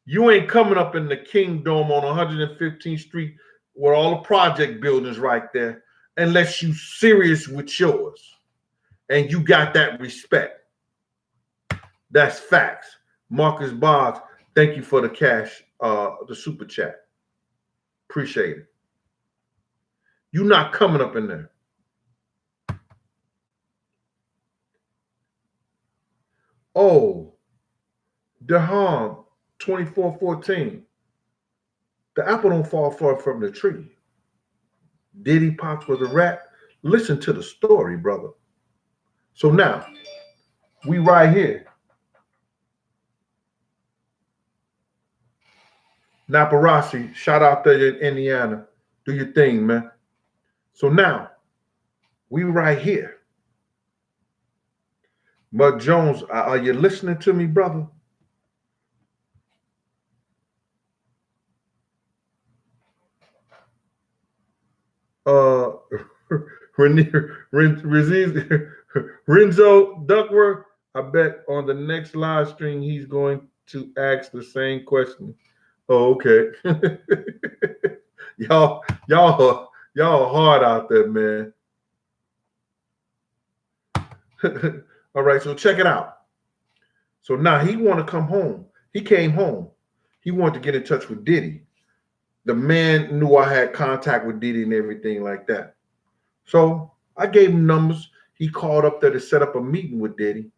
You ain't coming up in the Kingdom on 115th Street where all the project buildings right there unless you serious with yours and you got that respect. That's facts. Marcus Boggs, thank you for the cash, the super chat. Appreciate it. You're not coming up in there. Oh, Daham, 2414. The apple don't fall far from the tree. Diddy Pops was a rat. Listen to the story, brother. So now, we right here. Naparasi, shout out there in Indiana. Do your thing, man. So now, we right here. Mud Jones, are you listening to me, brother? Renzo Duckworth, I bet on the next live stream he's going to ask the same question. Oh, okay. y'all hard out there, man. All right, so check it out. So now he want to come home. He came home. He wanted to get in touch with Diddy. the man knew I had contact with Diddy and everything like that. So I gave him numbers. He called up there to set up a meeting with Diddy,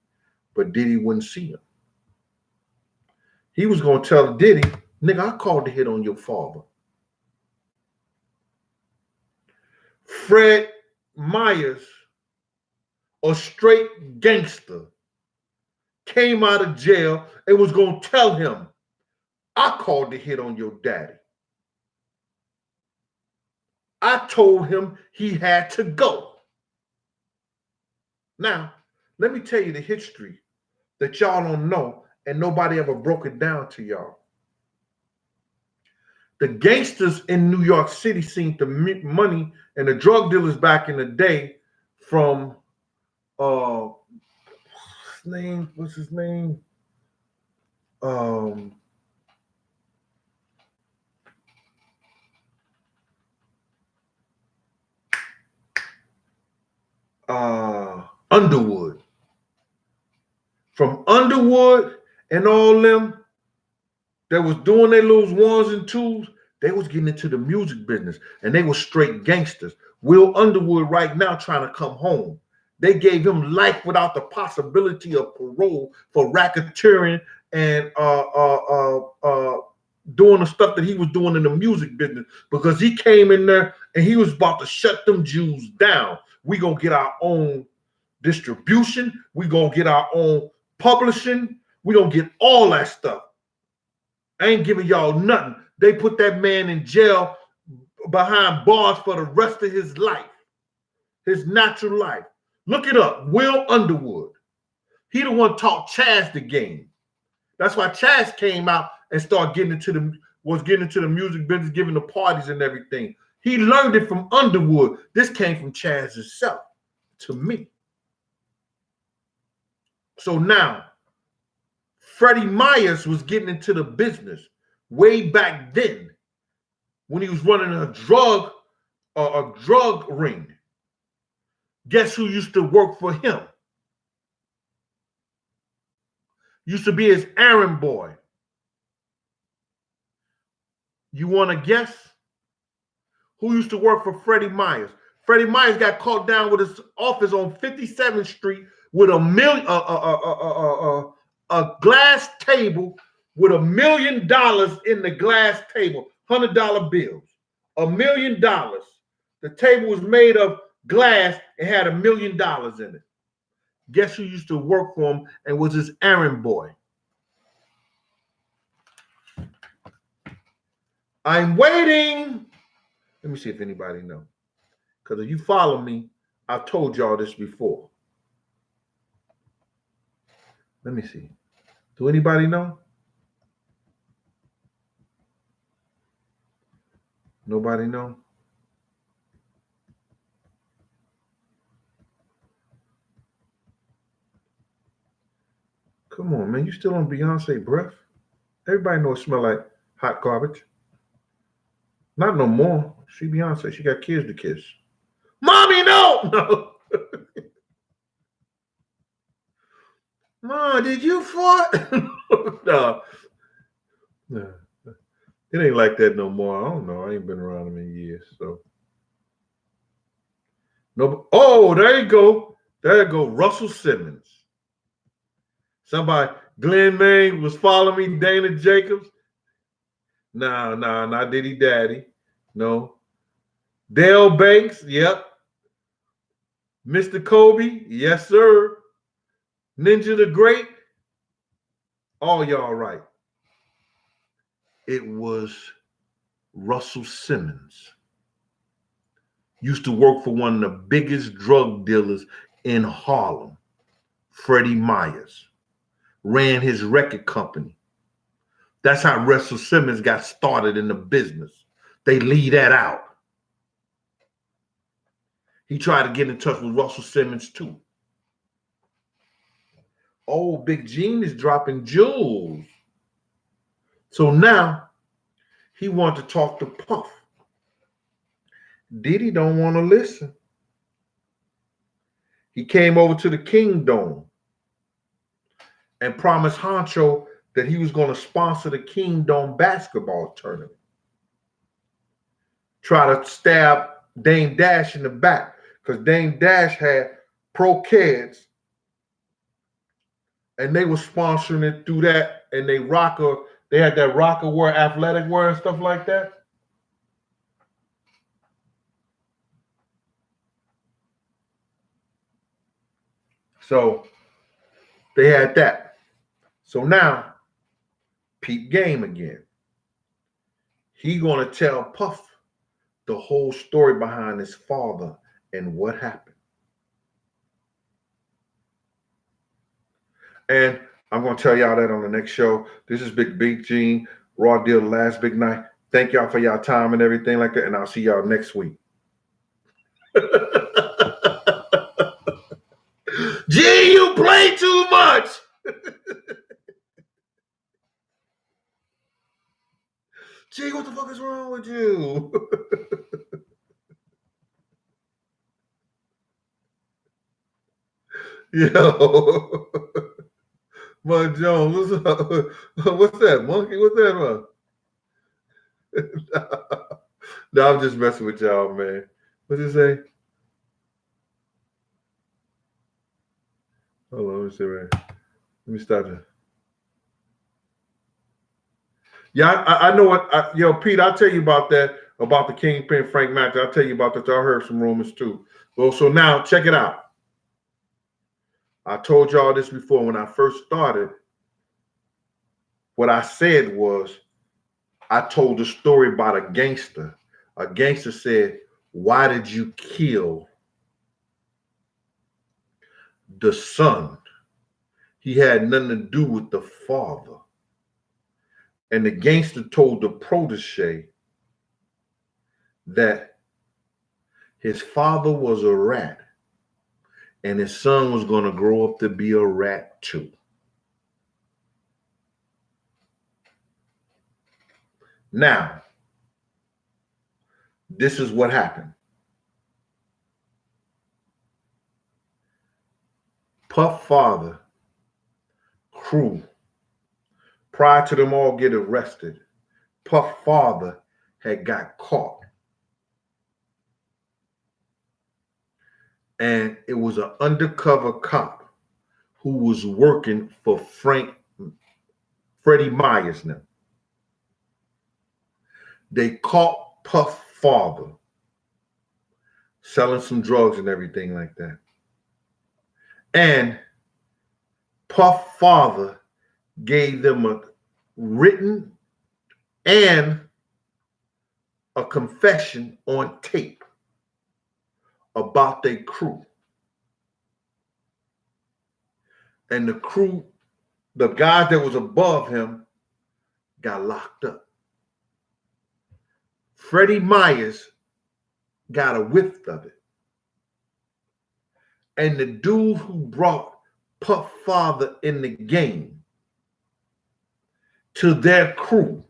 but Diddy wouldn't see him. He was going to tell Diddy, nigga, I called to hit on your father. Fred Myers, a straight gangster, came out of jail and was going to tell him, I called to hit on your daddy. I told him he had to go. Now, let me tell you the history that y'all don't know and nobody ever broke it down to y'all. The gangsters in New York City seemed to make money, and the drug dealers back in the day from what's his name? Underwood. From Underwood and all them that was doing their little ones and twos, they was getting into the music business, and they were straight gangsters. Will Underwood right now trying to come home. They gave him life without the possibility of parole for racketeering and doing the stuff that he was doing in the music business, because he came in there and he was about to shut them Jews down. We gonna get our own distribution. We gonna get our own publishing. We gonna get all that stuff. I ain't giving y'all nothing. They put that man in jail behind bars for the rest of his life, his natural life. Look it up. Will Underwood. He the one taught Chaz the game. That's why Chaz came out and started getting into the music business, giving the parties and everything. He learned it from Underwood. This came from Chaz himself to me. So now, Freddie Myers was getting into the business way back then when he was running a drug ring. Guess who used to work for him? Used to be his errand boy. You want to guess? Who used to work for Freddie Myers? Freddie Myers got caught down with his office on 57th Street with a glass table with $1 million in the glass table, $100 bills, $1 million. The table was made of glass and had $1 million in it. Guess who used to work for him and was his errand boy? I'm waiting. Let me see if anybody knows. Because if you follow me, I've told y'all this before. Let me see. Do anybody know? Nobody know? Come on, man. You still on Beyonce breath? Everybody know it smell like hot garbage. Not no more. She Beyonce. She got kids to kiss. Mommy, no! No. Mom, did you fart? No. No. It ain't like that no more. I don't know. I ain't been around them in years. So. No. Oh, there you go. There you go. Russell Simmons. Somebody, Glenn Main was following me, Dana Jacobs. Nah, not Diddy Daddy. No. Dale Banks, yep. Mr. Kobe, yes, sir. Ninja the Great, all y'all right. It was Russell Simmons. Used to work for one of the biggest drug dealers in Harlem, Freddie Myers. Ran his record company. That's how Russell Simmons got started in the business. They leave that out. He tried to get in touch with Russell Simmons too. Oh, Big Gene is dropping jewels. So now he wanted to talk to Puff. Diddy don't want to listen. He came over to the Kingdom and promised Honcho that he was going to sponsor the Kingdom basketball tournament. try to stab Dame Dash in the back because Dame Dash had pro kids and they were sponsoring it through that, and they had that rocker wear, athletic wear and stuff like that. So they had that. So now, peep game again. He gonna tell Puff the whole story behind his father and what happened. And I'm gonna tell y'all that on the next show. This is Big Gene, Raw Deal, the last big night. Thank y'all for y'all time and everything like that, and I'll see y'all next week. G, you play too much. G, what the fuck is wrong with you? Yo. Mud Jones, what's up? What's that, monkey? What's that, man? No, I'm just messing with y'all, man. What'd you say? Hold on, let me see right. Let me stop it. Yeah, I know what. Yo, Pete, I'll tell you about that, about the Kingpin Frank Matthews. I'll tell you about that. I heard some rumors too. Well, so now check it out. I told y'all this before when I first started. What I said was, I told the story about a gangster. A gangster said, "Why did you kill the son? He had nothing to do with the father." And the gangster told the protege that his father was a rat and his son was going to grow up to be a rat too. Now, this is what happened. Puff father, crew, prior to them all get arrested, Puff father had got caught. And it was an undercover cop who was working for Freddie Myers now. They caught Puff father selling some drugs and everything like that. And Puff father gave them a written and a confession on tape about their crew. And the crew, the guy that was above him, got locked up. Freddie Myers got a whiff of it. And the dude who brought Puff father in the game to their crew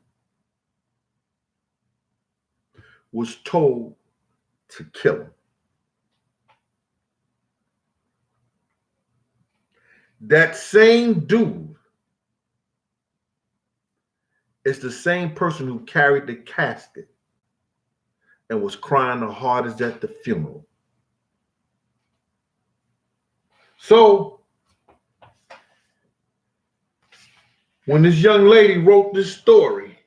was told to kill him. That same dude is the same person who carried the casket and was crying the hardest at the funeral. So, when this young lady wrote this story,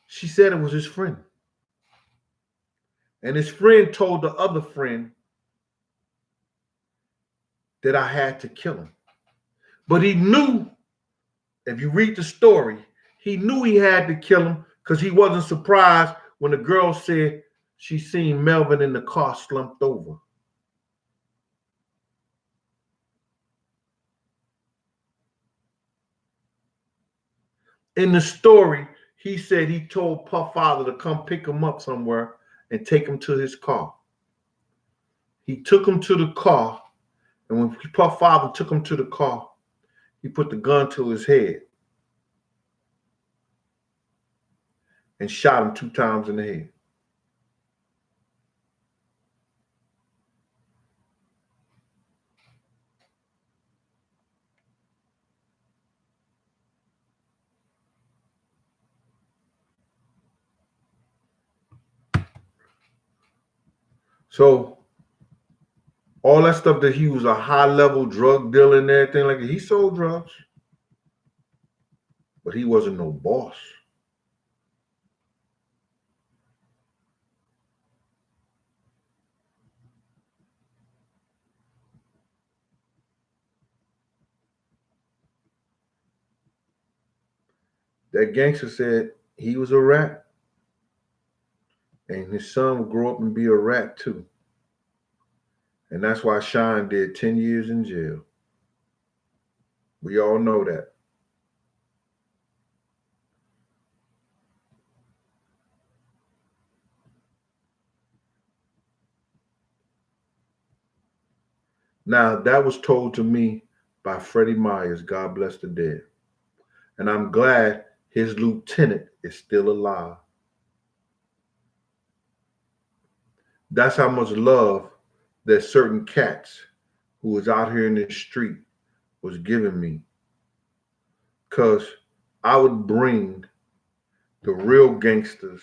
she said it was his friend. And his friend told the other friend that I had to kill him. But he knew, if you read the story, he knew he had to kill him because he wasn't surprised when the girl said she seen Melvin in the car slumped over. In the story, he said he told Puff father to come pick him up somewhere and take him to his car. He took him to the car, and when Puff father took him to the car, he put the gun to his head and shot him 2 times in the head. So all that stuff that he was a high-level drug dealer and everything like that, he sold drugs, but he wasn't no boss. That gangster said he was a rat, and his son would grow up and be a rat too. And that's why Shine did 10 years in jail. We all know that. Now, that was told to me by Freddie Myers, God bless the dead. And I'm glad his lieutenant is still alive. That's how much love that certain cats who was out here in the street was giving me. Because I would bring the real gangsters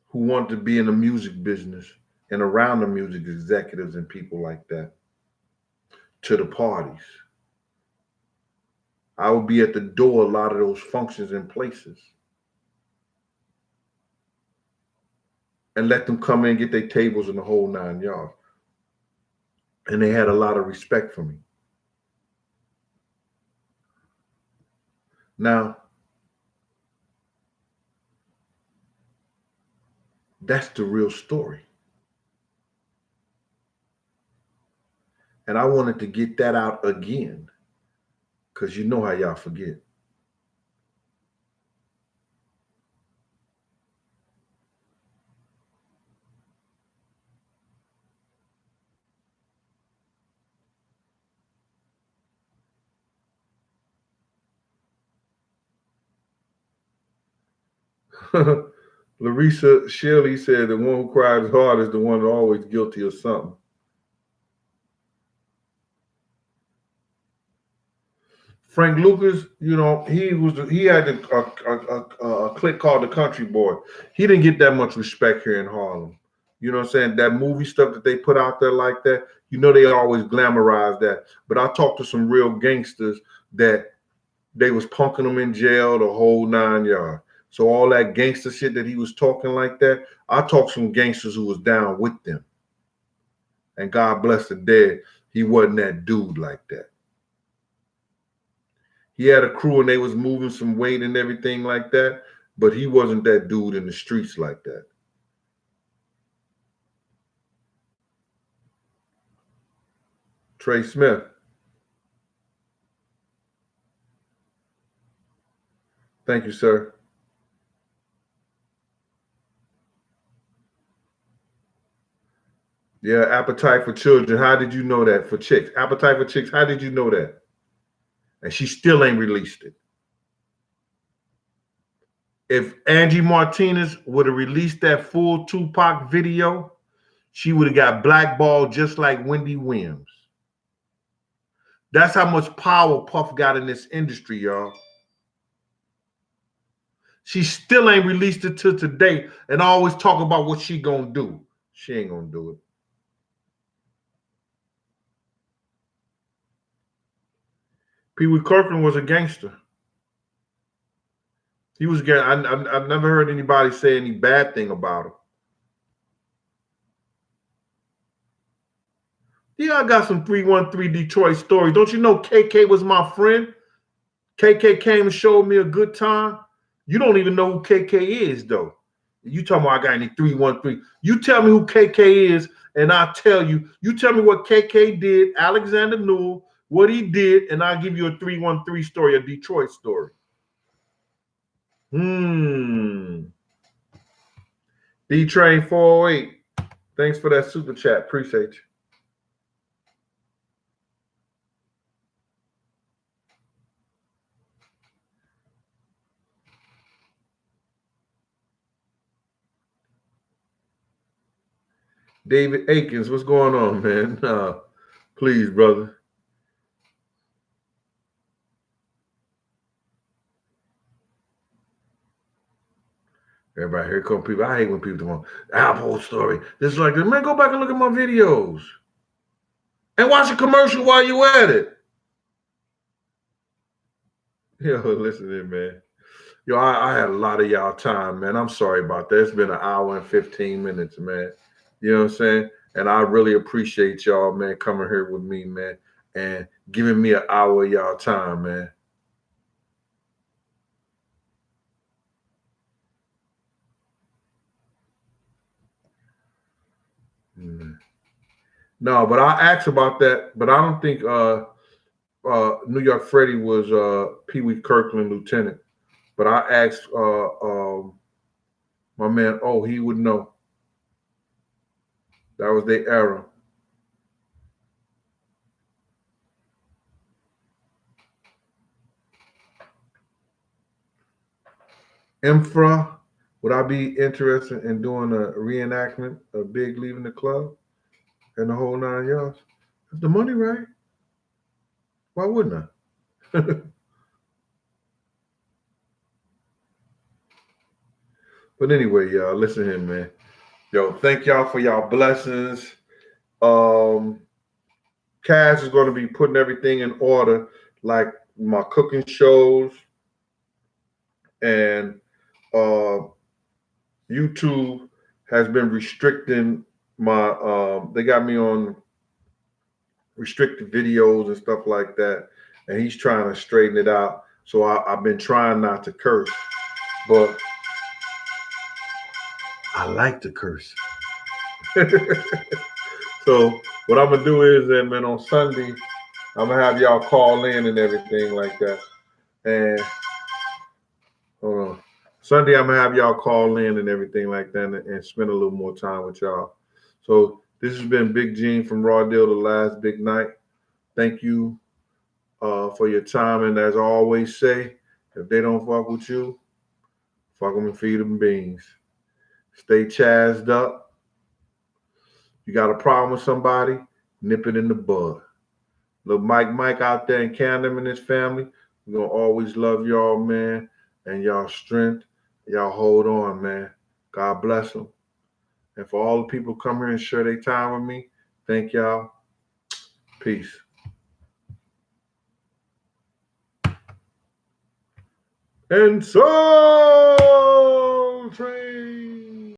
who want to be in the music business and around the music executives and people like that to the parties. I would be at the door a lot of those functions and places and let them come in and get their tables in the whole 9 yards. And they had a lot of respect for me. Now, that's the real story. And I wanted to get that out again because you know how y'all forget. Larissa Shirley said the one who cries hard is the one always guilty of something. Frank Lucas, you know, he had a clique called the Country Boy. He didn't get that much respect here in Harlem. You know what I'm saying? That movie stuff that they put out there like that, you know, they always glamorize that. But I talked to some real gangsters that they was punking them in jail the whole 9 yards. So all that gangster shit that he was talking like that, I talked to some gangsters who was down with them. And God bless the dead, he wasn't that dude like that. He had a crew and they was moving some weight and everything like that, but he wasn't that dude in the streets like that. Trey Smith. Thank you, sir. Yeah, Appetite for Children. How did you know that? For chicks. Appetite for Chicks. How did you know that? And she still ain't released it. If Angie Martinez would have released that full Tupac video, she would have got blackballed just like Wendy Williams. That's how much power Puff got in this industry, y'all. She still ain't released it till today and always talk about what she gonna do. She ain't gonna do it. Pee Wee Kirkland was a gangster. He was I've never heard anybody say any bad thing about him. Yeah, I got some 313 Detroit stories. Don't you know KK was my friend? KK came and showed me a good time. You don't even know who KK is, though. You talking about I got any 313. You tell me who KK is, and I'll tell you. You tell me what KK did, Alexander Newell, what he did, and I'll give you a 313 story, a Detroit story. D-Train 408. Thanks for that super chat. Appreciate you. David Akins, what's going on, man? Please, brother. Everybody, here come people. I hate when people want Apple story. This is like, man, go back and look at my videos. And watch a commercial while you at it. Yo, listen in, man. Yo, I had a lot of y'all time, man. I'm sorry about that. It's been an hour and 15 minutes, man. You know what I'm saying? And I really appreciate y'all, man, coming here with me, man, and giving me an hour of y'all time, man. No, but I asked about that, but I don't think New York Freddie was Pee Wee Kirkland lieutenant. But I asked my man, oh, he would know. That was their era. Infra, would I be interested in doing a reenactment of Big leaving the club and the whole 9 yards? If the money right, why wouldn't I? But anyway, y'all, listen here, man. Yo, thank y'all for y'all blessings. Cass is going to be putting everything in order, like my cooking shows, and YouTube has been restricting my. They got me on restricted videos and stuff like that, and he's trying to straighten it out. So I've been trying not to curse, but I like to curse. So what I'm gonna do is, then, man, on Sunday, I'm gonna have y'all call in and everything like that. And hold on, Sunday I'm gonna have y'all call in and everything like that, and spend a little more time with y'all. So this has been Big Gene from Raw Deal, the last big night. Thank you for your time, and as I always say, if they don't fuck with you, fuck them and feed them beans. Stay chazzed up. You got a problem with somebody, nip it in the bud. Little Mike out there in Canada and his family, we're going to always love y'all, man, and y'all strength. Y'all hold on, man. God bless them. And for all the people come here and share their time with me, thank y'all. Peace. And Soul Train.